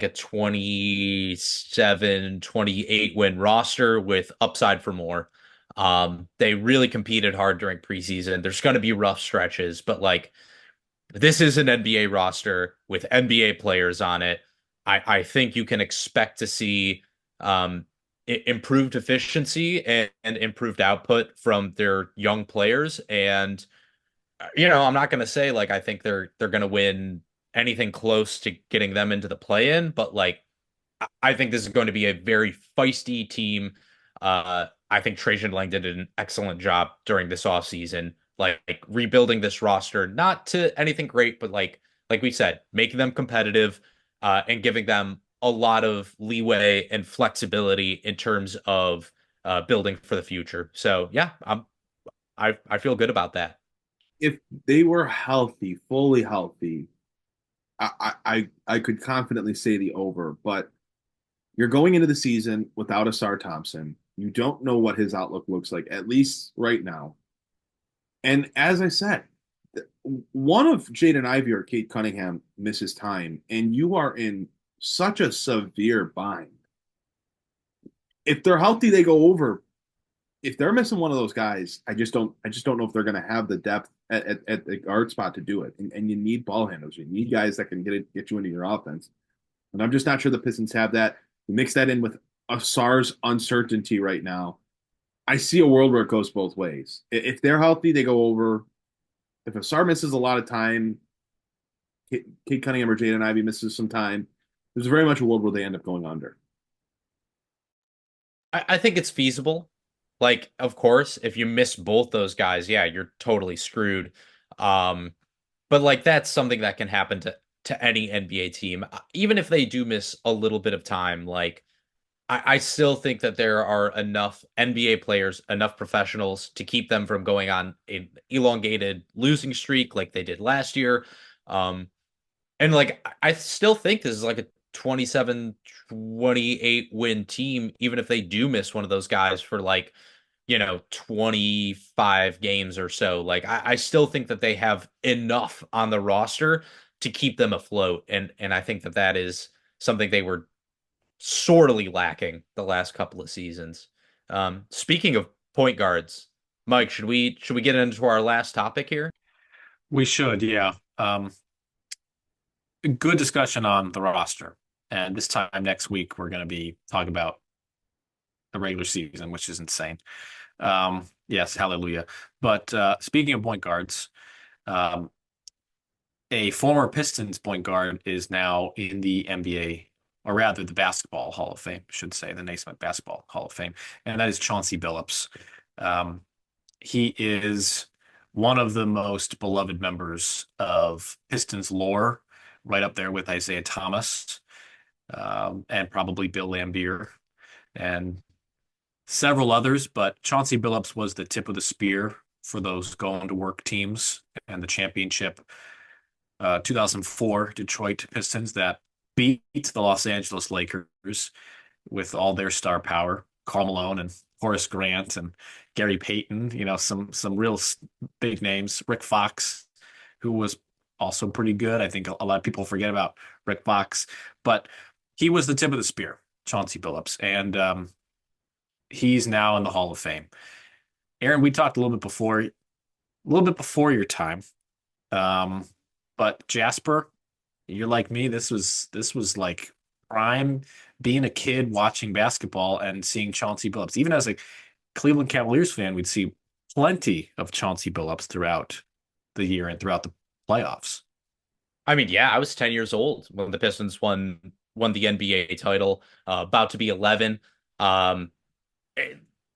27, 28 win roster with upside for more. They really competed hard during preseason. There's going to be rough stretches, but this is an NBA roster with NBA players on it. I think you can expect to see improved efficiency and improved output from their young players. And I'm not going to say like I think they're going to win anything close to getting them into the play-in, but like I think this is going to be a very feisty team. I think Trajan Lang did an excellent job during this offseason, like rebuilding this roster, not to anything great, but like we said, making them competitive, and giving them a lot of leeway and flexibility in terms of building for the future. So yeah, I feel good about that. If they were healthy, fully healthy, I could confidently say the over, but you're going into the season without Asar Thompson. You don't know what his outlook looks like, at least right now. And as I said, one of Jaden Ivey or Kate Cunningham misses time, and you are in such a severe bind. If they're healthy, they go over. If they're missing one of those guys, I just don't know if they're going to have the depth at the guard spot to do it. And you need ball handlers. You need guys that can get you into your offense. And I'm just not sure the Pistons have that. You mix that in with Asar's uncertainty right now. I see a world where it goes both ways. If they're healthy, they go over. If Asar misses a lot of time, Kate Cunningham or Jaden Ivey misses some time, there's very much a world where they end up going under. I think it's feasible. Like, of course, if you miss both those guys, yeah, you're totally screwed. But like that's something that can happen to any NBA team, even if they do miss a little bit of time. Like, I still think that there are enough NBA players, enough professionals to keep them from going on an elongated losing streak like they did last year. And like I still think this is like a 27-28 win team, even if they do miss one of those guys for like, 25 games or so. Like I still think that they have enough on the roster to keep them afloat. And I think that that is something they were sorely lacking the last couple of seasons. Speaking of point guards, Mike, should we get into our last topic here? We should, yeah. Good discussion on the roster. And this time next week, we're going to be talking about the regular season, which is insane. Yes, hallelujah. But speaking of point guards, a former Pistons point guard is now in the NBA, or rather the Basketball Hall of Fame, I should say, the Naismith Basketball Hall of Fame, and that is Chauncey Billups. He is one of the most beloved members of Pistons lore, right up there with Isaiah Thomas, and probably Bill Laimbeer and several others. But Chauncey Billups was the tip of the spear for those going to work teams and the championship 2004 Detroit Pistons that beat the Los Angeles Lakers with all their star power. Karl Malone and Horace Grant and Gary Payton, some real big names. Rick Fox, who was also pretty good. I think a lot of people forget about Rick Fox, but he was the tip of the spear, Chauncey Billups, and he's now in the Hall of Fame. Aaron, we talked a little bit before your time, but Jasper, you're like me. This was like prime being a kid watching basketball and seeing Chauncey Billups. Even as a Cleveland Cavaliers fan, we'd see plenty of Chauncey Billups throughout the year and throughout the playoffs. I mean, yeah, I was 10 years old when the Pistons won the NBA title, about to be 11.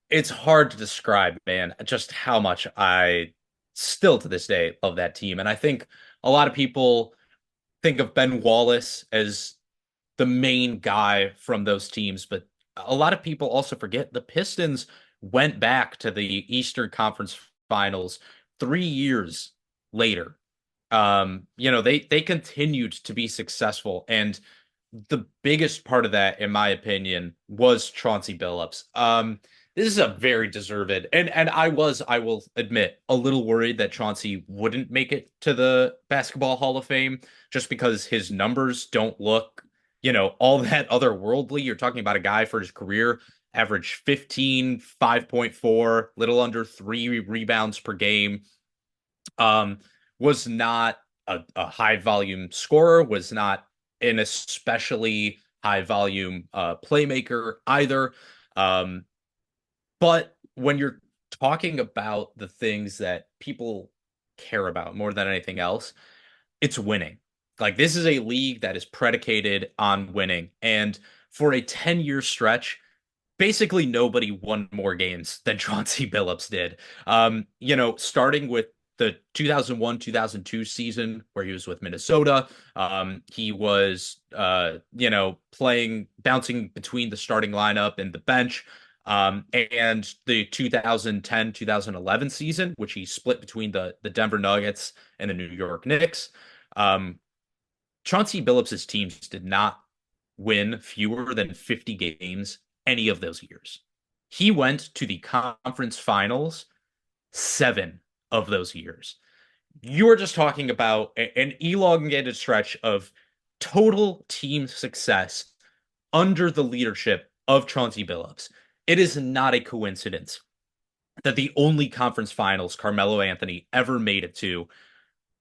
It's hard to describe, man, just how much I still to this day love that team. And I think a lot of people think of Ben Wallace as the main guy from those teams, but a lot of people also forget the Pistons went back to the Eastern Conference Finals 3 years later. They continued to be successful, and the biggest part of that, in my opinion, was Chauncey Billups. This is a very deserved, and I will admit, a little worried that Chauncey wouldn't make it to the Basketball Hall of Fame just because his numbers don't look, all that otherworldly. You're talking about a guy for his career, average 15, 5.4, little under 3 rebounds per game. Was not a high volume scorer, was not an especially high volume playmaker either. Um, but when you're talking about the things that people care about more than anything else, it's winning. Like, this is a league that is predicated on winning. And for a 10-year stretch, basically nobody won more games than Chauncey Billups did. Starting with the 2001-2002 season where he was with Minnesota. He was, bouncing between the starting lineup and the bench. And the 2010-2011 season, which he split between the Denver Nuggets and the New York Knicks. Um, Chauncey Billups' teams did not win fewer than 50 games any of those years. He went to the conference finals 7 of those years. You are just talking about an elongated stretch of total team success under the leadership of Chauncey Billups. It is not a coincidence that the only conference finals Carmelo Anthony ever made it to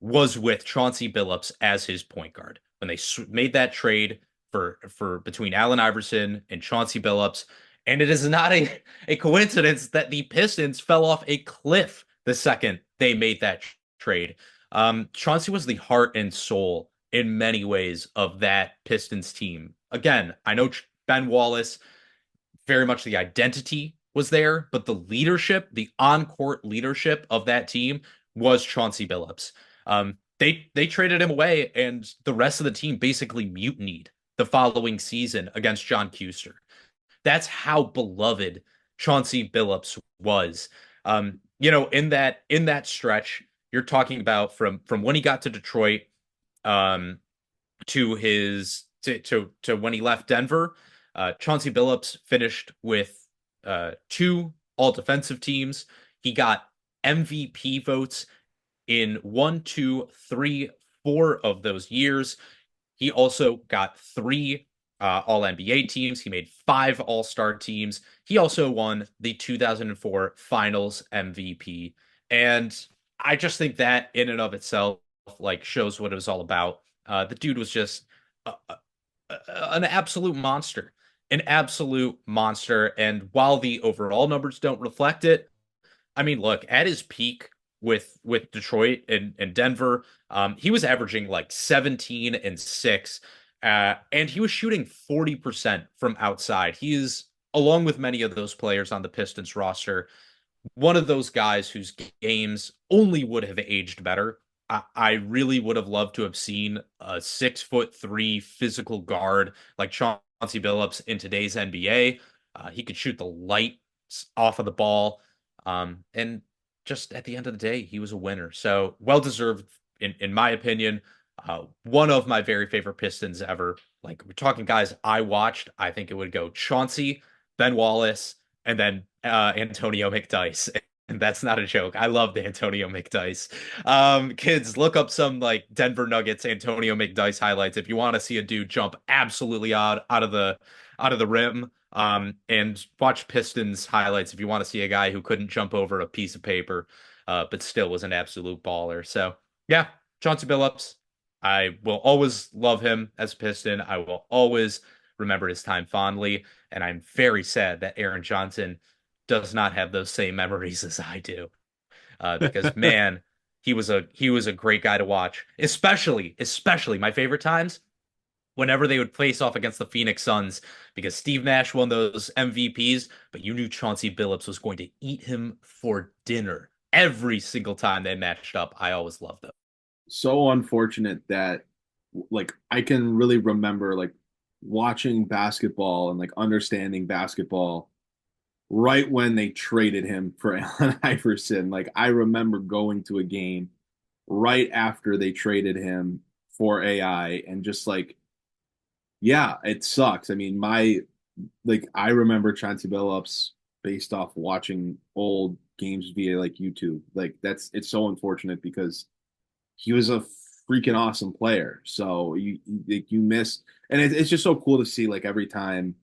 was with Chauncey Billups as his point guard. When they made that trade for between Allen Iverson and Chauncey Billups, and it is not a coincidence that the Pistons fell off a cliff the second they made that trade. Chauncey was the heart and soul in many ways of that Pistons team. Again, I know Ben Wallace, very much the identity was there, but the leadership, the on-court leadership of that team was Chauncey Billups. They traded him away, and the rest of the team basically mutinied the following season against John Kuester. That's how beloved Chauncey Billups was. In that stretch, you're talking about from when he got to Detroit, to when he left Denver. Chauncey Billups finished with 2 all-defensive teams. He got MVP votes in 1, 2, 3, 4 of those years. He also got 3 All-NBA teams. He made 5 All-Star teams. He also won the 2004 Finals MVP. And I just think that in and of itself, shows what it was all about. The dude was just an absolute monster. An absolute monster. And while the overall numbers don't reflect it, I mean, look, at his peak with Detroit and Denver, he was averaging 17 and 6, and he was shooting 40% from outside. He is, along with many of those players on the Pistons roster, one of those guys whose games only would have aged better. I really would have loved to have seen a 6'3" physical guard like Chauncey Billups in today's NBA. He could shoot the lights off of the ball, and just at the end of the day, he was a winner. So well-deserved, in my opinion. One of my very favorite Pistons ever. We're talking guys I watched, I think it would go Chauncey, Ben Wallace, and then Antonio McDyess. And that's not a joke. I loved Antonio McDyess. Kids, look up some Denver Nuggets Antonio McDyess highlights if you want to see a dude jump absolutely out of the rim. And watch Pistons highlights if you want to see a guy who couldn't jump over a piece of paper, but still was an absolute baller. So yeah, Chauncey Billups, I will always love him as a Piston. I will always remember his time fondly. And I'm very sad that Aaron Johnson does not have those same memories as I do. Because man, he was a great guy to watch. Especially my favorite times whenever they would face off against the Phoenix Suns, because Steve Nash won those MVPs, but you knew Chauncey Billups was going to eat him for dinner every single time they matched up. I always loved them. So unfortunate that I can really remember watching basketball and understanding basketball right when they traded him for Allen Iverson. I remember going to a game right after they traded him for AI, and just yeah, it sucks. I mean, I remember Chauncey Billups based off watching old games via YouTube. It's so unfortunate because he was a freaking awesome player. So you miss, and it's just so cool to see every time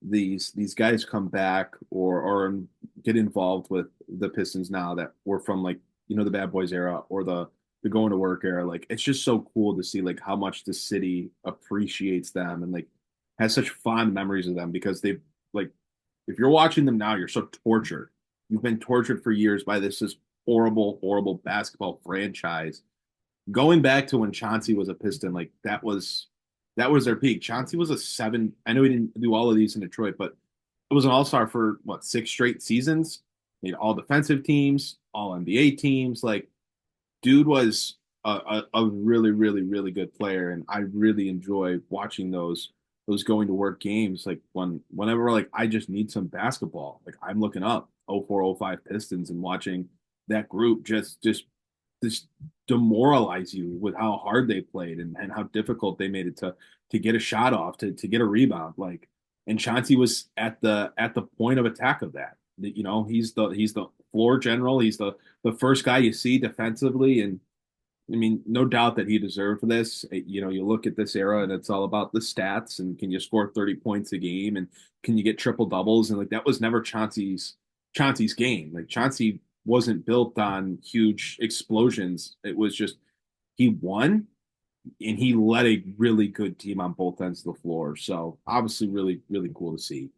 these guys come back or get involved with the Pistons now that were from the Bad Boys era or the the going to work era. Like it's just so cool to see like how much the city appreciates them and like has such fond memories of them because they've like if you're watching them now, you're so tortured. You've been tortured for years by this horrible, horrible basketball franchise. Going back to when Chauncey was a Piston, like that was their peak. Chauncey was a seven. I know he didn't do all of these in Detroit, but it was an all-star for what, 6 straight seasons. Made all defensive teams, all NBA teams. Like, dude was a really, really, really good player, and I really enjoy watching those going to work games. Like whenever like I just need some basketball, like I'm looking up 0405 Pistons and watching that group just demoralize you with how hard they played and how difficult they made it to get a shot off, to get a rebound. Like, and Chauncey was at the point of attack of that. You know, he's the floor general. He's the first guy you see defensively, and I mean, no doubt that he deserved this. You know, you look at this era and it's all about the stats and can you score 30 points a game and can you get triple doubles? And like that was never Chauncey's game. Like Chauncey wasn't built on huge explosions. It was just he won and he led a really good team on both ends of the floor. So obviously really, really cool to see.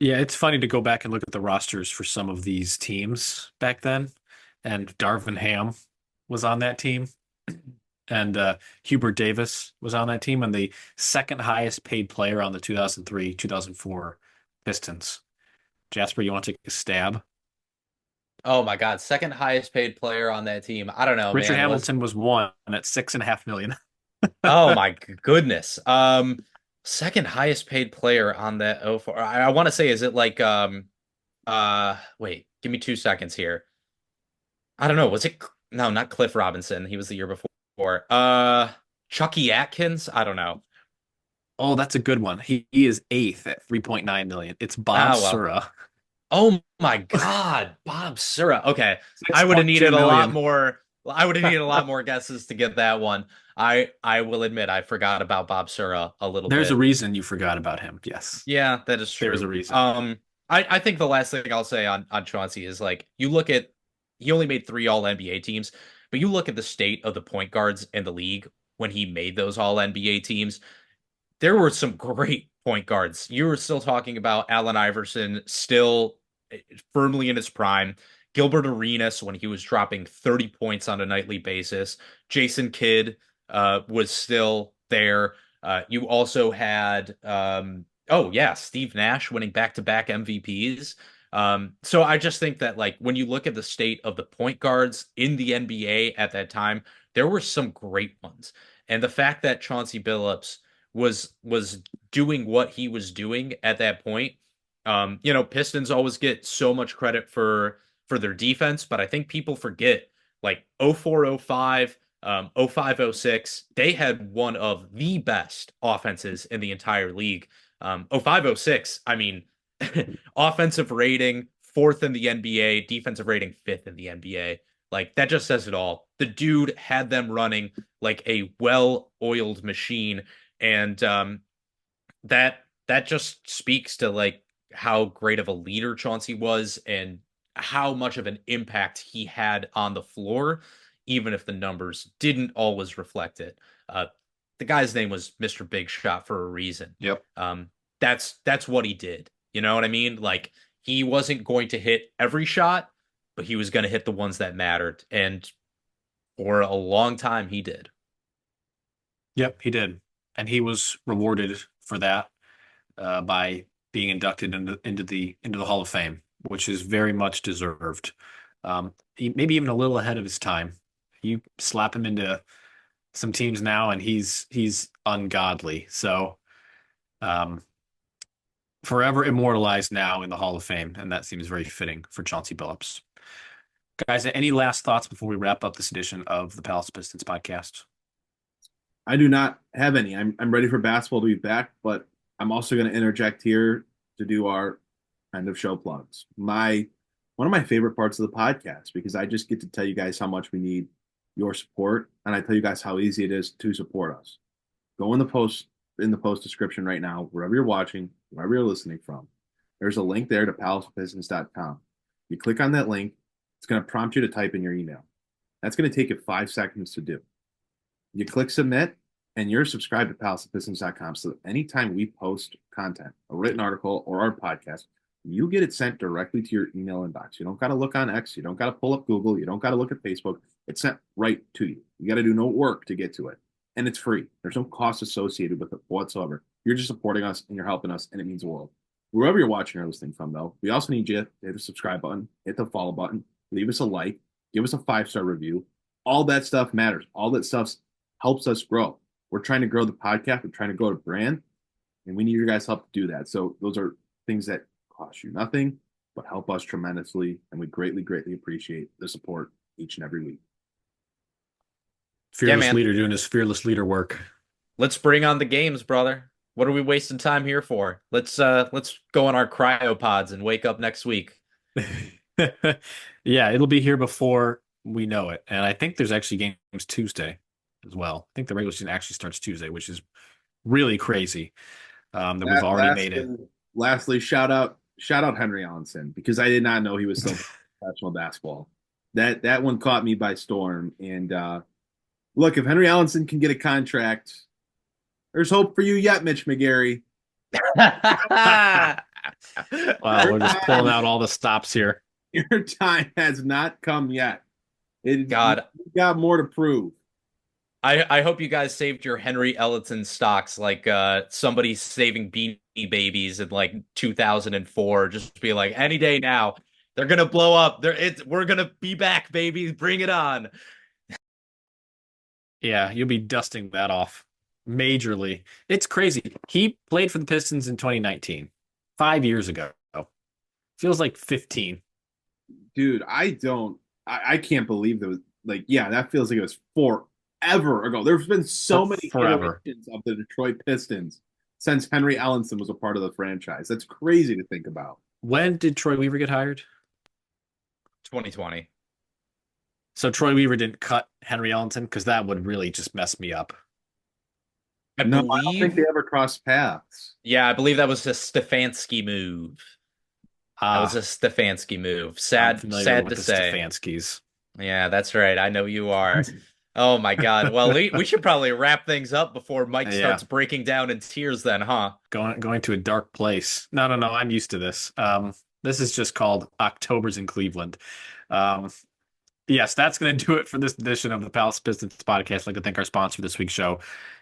Yeah, it's funny to go back and look at the rosters for some of these teams back then. And Darvin Ham was on that team. And Hubert Davis was on that team. And the second highest paid player on the 2003-2004 Pistons. Jasper, you want to take a stab? Oh my God, second highest paid player on that team. I don't know, Richard man. Hamilton was one at $6.5 million. Oh my goodness. Second highest paid player on that 04. I want to say, is it like wait, give me 2 seconds here. I don't know. Was it no, not Cliff Robinson. He was the year before. Chucky Atkins. I don't know. Oh, that's a good one. He is eighth at 3.9 million. It's Bob Well. Sura. Oh my God, Bob Sura. Okay, I would have 6.2 needed a lot million. more. I would have needed a lot more guesses to get that one. I will admit I forgot about Bob Sura a little There's bit. a reason you forgot about him. Yes. Yeah, that is true. There's a reason. I think the last thing I'll say on Chauncey is like you look at he only made 3 All NBA teams, but you look at the state of the point guards in the league when he made those All NBA teams. There were some great point guards. You were still talking about Allen Iverson, still firmly in his prime. Gilbert Arenas when he was dropping 30 points on a nightly basis. Jason Kidd was still there. You also had, Steve Nash winning back-to-back MVPs. So I just think that like when you look at the state of the point guards in the NBA at that time, there were some great ones. And the fact that Chauncey Billups was doing what he was doing at that point, Pistons always get so much credit for their defense, but I think people forget like 0405, 0506, they had one of the best offenses in the entire league. 0506, I mean, offensive rating fourth in the NBA, defensive rating fifth in the NBA. Like that just says it all. The dude had them running like a well-oiled machine, and that just speaks to like how great of a leader Chauncey was and how much of an impact he had on the floor, even if the numbers didn't always reflect it. The guy's name was Mr. Big Shot for a reason. Yep. That's what he did. You know what I mean? Like he wasn't going to hit every shot, but he was going to hit the ones that mattered. And for a long time, he did. Yep, he did. And he was rewarded for that by being inducted into the Hall of Fame, which is very much deserved. Maybe even a little ahead of his time. You slap him into some teams now, and he's ungodly. So, forever immortalized now in the Hall of Fame, and that seems very fitting for Chauncey Billups. Guys, any last thoughts before we wrap up this edition of the Palace of Pistons podcast? I do not have any. I'm ready for basketball to be back, but I'm also going to interject here to do our end of show plugs. One of my favorite parts of the podcast, because I just get to tell you guys how much we need your support, and I tell you guys how easy it is to support us. Go in the post description right now, wherever you're watching, wherever you're listening from. There's a link there to palaceofpistons.com. You click on that link, It's going to prompt you to type in your email. That's going to take you 5 seconds to do. You click submit, and you're subscribed to palaceofpistons.com. So that anytime we post content, a written article or our podcast, you get it sent directly to your email inbox. You don't got to look on X. You don't got to pull up Google. You don't got to look at Facebook. It's sent right to you. You got to do no work to get to it. And it's free. There's no cost associated with it whatsoever. You're just supporting us and you're helping us, and it means the world. Wherever you're watching or listening from, though, we also need you to hit the subscribe button, hit the follow button, leave us a like, give us a 5-star review. All that stuff matters. All that stuff helps us grow. We're trying to grow the podcast. We're trying to grow the brand, and we need your guys' help to do that. So those are things that cost you nothing, but help us tremendously, and we greatly, greatly appreciate the support each and every week. Fearless leader doing his fearless leader work. Let's bring on the games, brother. What are we wasting time here for? Let's go on our cryopods and wake up next week. Yeah, it'll be here before we know it. And I think there's actually games Tuesday as well. I think the regular season actually starts Tuesday, which is really crazy that we've already made it. Lastly, shout out Henry Allenson, because I did not know he was still professional basketball. That one caught me by storm. And look, if Henry Allenson can get a contract, there's hope for you yet, Mitch McGarry. Wow, we're just pulling out all the stops here. Your time has not come yet. You God, got more to prove. I hope you guys saved your Henry Ellison stocks like somebody saving Beanie Babies in like 2004. Just be like, any day now, they're gonna blow up. We're gonna be back, baby. Bring it on. Yeah, you'll be dusting that off majorly. It's crazy. He played for the Pistons in 2019, 5 years ago. Feels like 15. Dude, I can't believe that was that feels like it was forever ago. There's been so many iterations of the Detroit Pistons since Henry Allenson was a part of the franchise. That's crazy to think about. When did Troy Weaver get hired? 2020. So Troy Weaver didn't cut Henry Allenson, because that would really just mess me up. I don't think they ever crossed paths. Yeah, I believe that was a Stefanski move. That was a Stefanski move. Sad to say. Stefanskis. Yeah, that's right. I know you are. Oh my God. Well, we should probably wrap things up before Mike starts breaking down in tears then, huh? Going to a dark place. No. I'm used to this. This is just called October's in Cleveland. Yes, that's going to do it for this edition of the Palace Pistons Podcast. I'd like to thank our sponsor for this week's show,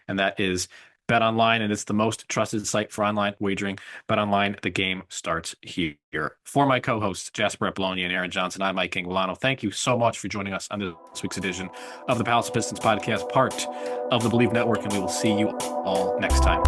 and that is BetOnline, and it's the most trusted site for online wagering. BetOnline, the game starts here. For my co-hosts, Jasper Apollonia and Aaron Johnson, I'm Mike Anguilano. Thank you so much for joining us on this week's edition of the Palace of Pistons Podcast, part of the Believe Network, and we will see you all next time.